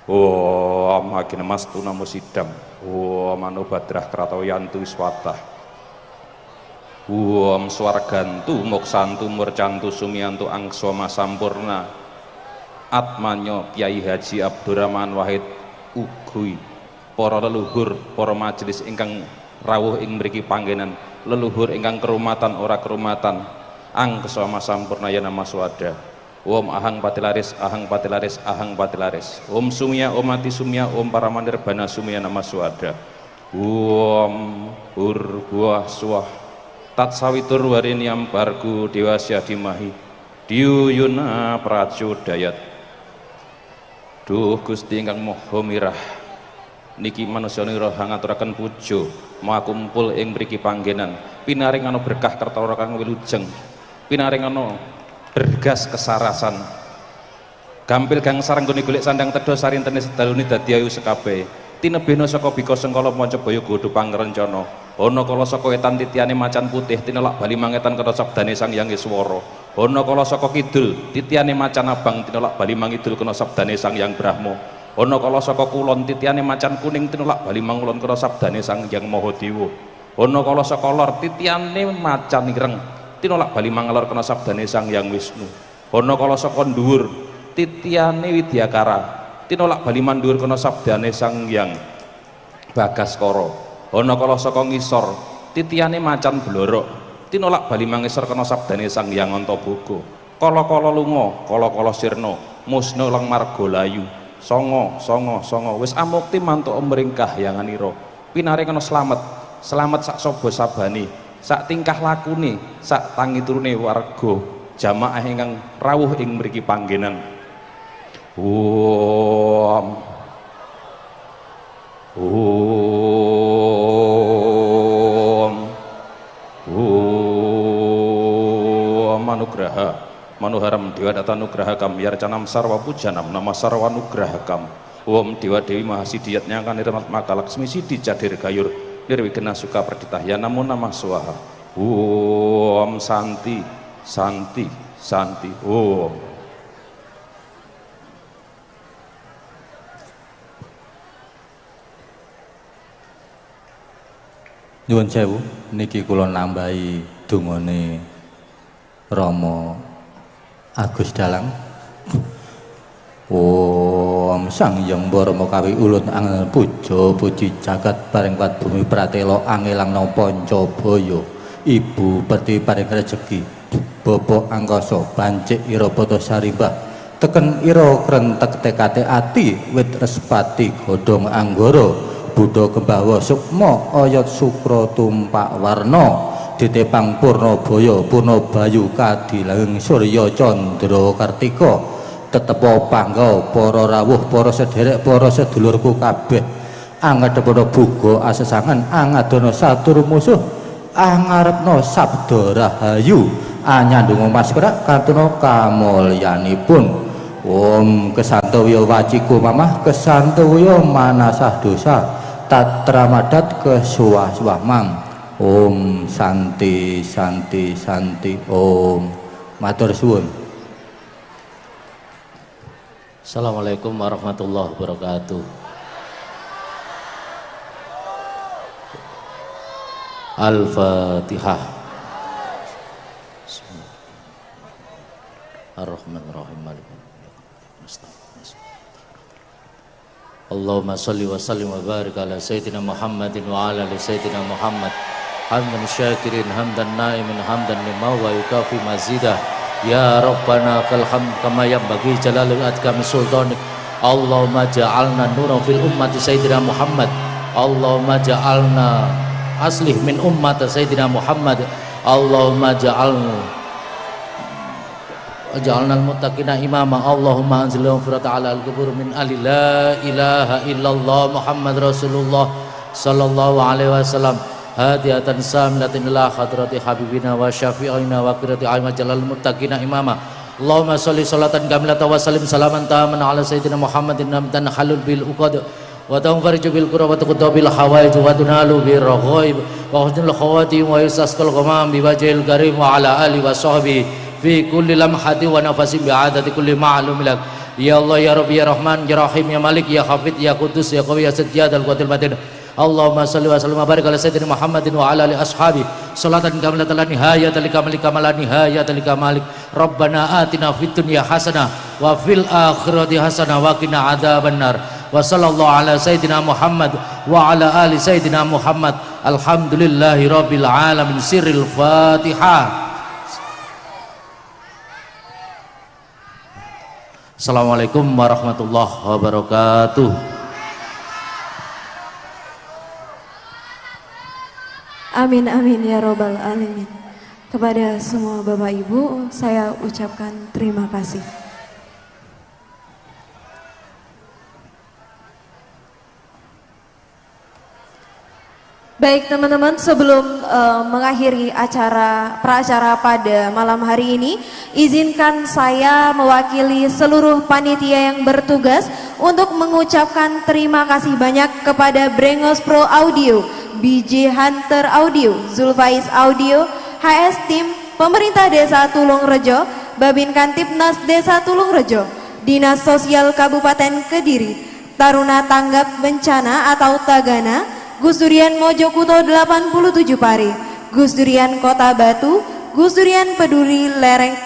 Om Aginamas Tunamo Sidam. Om Anobadrah Kratoyantu Swatah. Om Swargantu Moksantu Murcantu Sumiantu Angsoma Sampurna. Atmanyo Kiai Haji Abdurrahman Wahid Ugui. Para leluhur, para majelis ingkang rawuh ing mriki panggenan, leluhur ingkang kerumatan ora kerumatan, angkesama sampurnaya nama swada. Om ahang patilaris, ahang patilaris, ahang patilaris. Om sumya, om mati sumya, om paramanirbana sumya nama swada. Om urbuah swah tat sawitur wariniam bargu dewasya dimahi diuyuna pracudayat. Duh Gusti ingkang moho mirah, niki manusia nira ngaturaken pujo maha kumpul ing mriki panggenan pinaring ana berkah kertara kang wilujeng, pinaring ana bergas kesarasan, gampil gang sareng gone golek sandang tedha sarintene sedalune dadi ayu sekabehe, tinebena saka bika sengkala Mancabaya godho pangrencana, ana kala saka etan titiane macan putih tinelak bali mangetan kata sabdane Sang Hyang Iswara, ana kala saka kidul titiane macan abang tinelak bali mangidul kena sabdane Sang Hyang Brahma, ana kala saka kulon titiane macan kuning tinulak bali mangulon kena sabdane Sang Hyang Mahadewa, ana kala saka lor titiane macan ireng tinulak bali mangalor kena sabdane Sang Hyang Wisnu, ana kala saka dhuwur titiane Widyakara tinulak bali mandhuwur kena sabdane Sang Hyang Bagaskara, ana kala saka ngisor titiane macan blorok tinulak bali mangisor kena sabdane Sang Hyang Antaboga, kala-kala lunga kala-kala sirna musna lang margalayu. Songo wis amukti mantuk mringkah yanganira, pinaring ana slamet sak saba sabane, sak tingkah lakune, sak tangi turune warga jamaah ingkang rawuh ing mriki panggenan. Om manugraha manoharam dewa data nugrahakam yarcanam sarwa pujanam nama sarwa nugrahakam Om Dewa Dewi Mahasidiyatnya akan nirmat maka laksmi sidi jadir gayur nirwigena suka perditah ya namo namah swaha Om Santi Santi Santi Om. Nyuwun sewu niki kula nambahi dungane Rama Agus Dalang. Om Sang Hyang Brahma kawi ulun angel puja puji jagat paring pat bumi pratela angelang napa Pancabaya Ibu Perti paring rejeki Bapak angkasa bancik ira bata sarimbah teken ira krentek tekate ati wit respati godhong anggara Buddha Gembawa Sukma ayat sukra tumpak warna ditepang Purnabaya Purnabayu kadilang Surya Candra Kartika tetepo pangga para rawuh para sederek para sedulurku kabeh angadepana buga asesangan angadana satur musuh angarepna sabda rahayu anyandunga masprak kantuna kamulyanipun Om kesantowiya waciku mamah kesantowiya manasah dosa tatramadat kesuwah-suwah mang Om Santi Santi Santi Om. Matur suwun. Assalamualaikum warahmatullahi wabarakatuh. Al-Fatihah. Ar-Rahmanir-Rahim. Allahumma salli wa sallim wa barik ala Sayyidina Muhammadin wa ala ali Sayyidina Muhammad hamdan syakirin hamdan naimin hamdan lima wa yukafi mazidah ya Rabbana kal hamd kama yanbaghi jalalul adkami sultanik Allahumma ja'alna nuran fil ummati Sayyidina Muhammad Allahumma ja'alna aslih min ummati Sayyidina Muhammad Allahumma ja'alna al-muttaqina imama Allahumma anzilhum firata ala al-kubur min ali la ilaha illallah Muhammad Rasulullah sallallahu alaihi wasallam hadiyatan samilatin ila hadrati habibina wa syafi'ina wa qirati aima jalal muttaqina imama Allahumma sholli sholatan kamilatan wa sallim salaman taman ala sayyidina Muhammadin namtan halul bil uqad wa tanfariju bil qurba wa tuqda bil hawaij wa tunalu bir raghaib wa husnul khawatim wa yusasqal ghamam bi wajhil karim wa ala ali wa sahbihi fi kulli lamhati wa nafasin bi'adati kulli ma'lum lak ya Allah ya Rabbi ya Rahman ya Rahim ya Malik ya Hafid ya Qudus ya Qawi ya Sajjad al-Qadir Matin Allahumma salli wa sallim wa barik ala sayyidina Muhammadin wa ala ali ashabi salatan kamilatan la nihayata li kamali kamalan nihayata li kamalik Rabbana atina fid dunya hasanah wa fil akhirati hasanah wa qina adzabannar wa sallallahu ala sayyidina Muhammad wa ala ali sayyidina Muhammad alhamdulillahi rabbil alamin sirril Fatihah. Assalamualaikum warahmatullahi wabarakatuh. Amin amin ya robbal alamin. Kepada semua Bapak Ibu saya ucapkan terima kasih. Baik teman-teman, sebelum mengakhiri pracara pada malam hari ini, izinkan saya mewakili seluruh panitia yang bertugas untuk mengucapkan terima kasih banyak kepada Brengos Pro Audio, BJ Hunter Audio, Zulfais Audio, HS Team, Pemerintah Desa Tulungrejo, Babin Kantipnas Desa Tulungrejo, Dinas Sosial Kabupaten Kediri, Taruna Tanggap Bencana atau Tagana, Gus Durian Mojokuto 87 Pari, Gus Durian Kota Batu, Gus Durian Peduli Lereng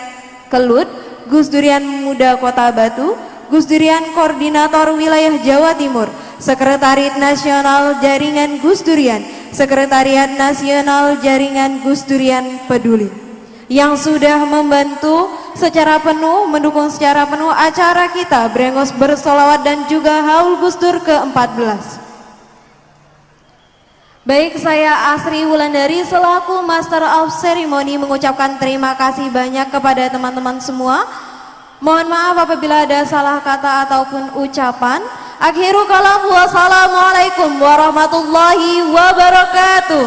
Kelut, Gus Durian Muda Kota Batu, Gus Durian Koordinator Wilayah Jawa Timur, Sekretariat Nasional Jaringan Gus Durian, Sekretariat Nasional Jaringan Gus Durian Peduli yang sudah membantu secara penuh, mendukung secara penuh acara kita Brengos Bersolawat dan juga Haul Gus Dur ke-14. Baik, saya Asri Wulandari selaku Master of Ceremony mengucapkan terima kasih banyak kepada teman-teman semua. Mohon maaf apabila ada salah kata ataupun ucapan. Akhiru kalam wassalamualaikum warahmatullahi wabarakatuh.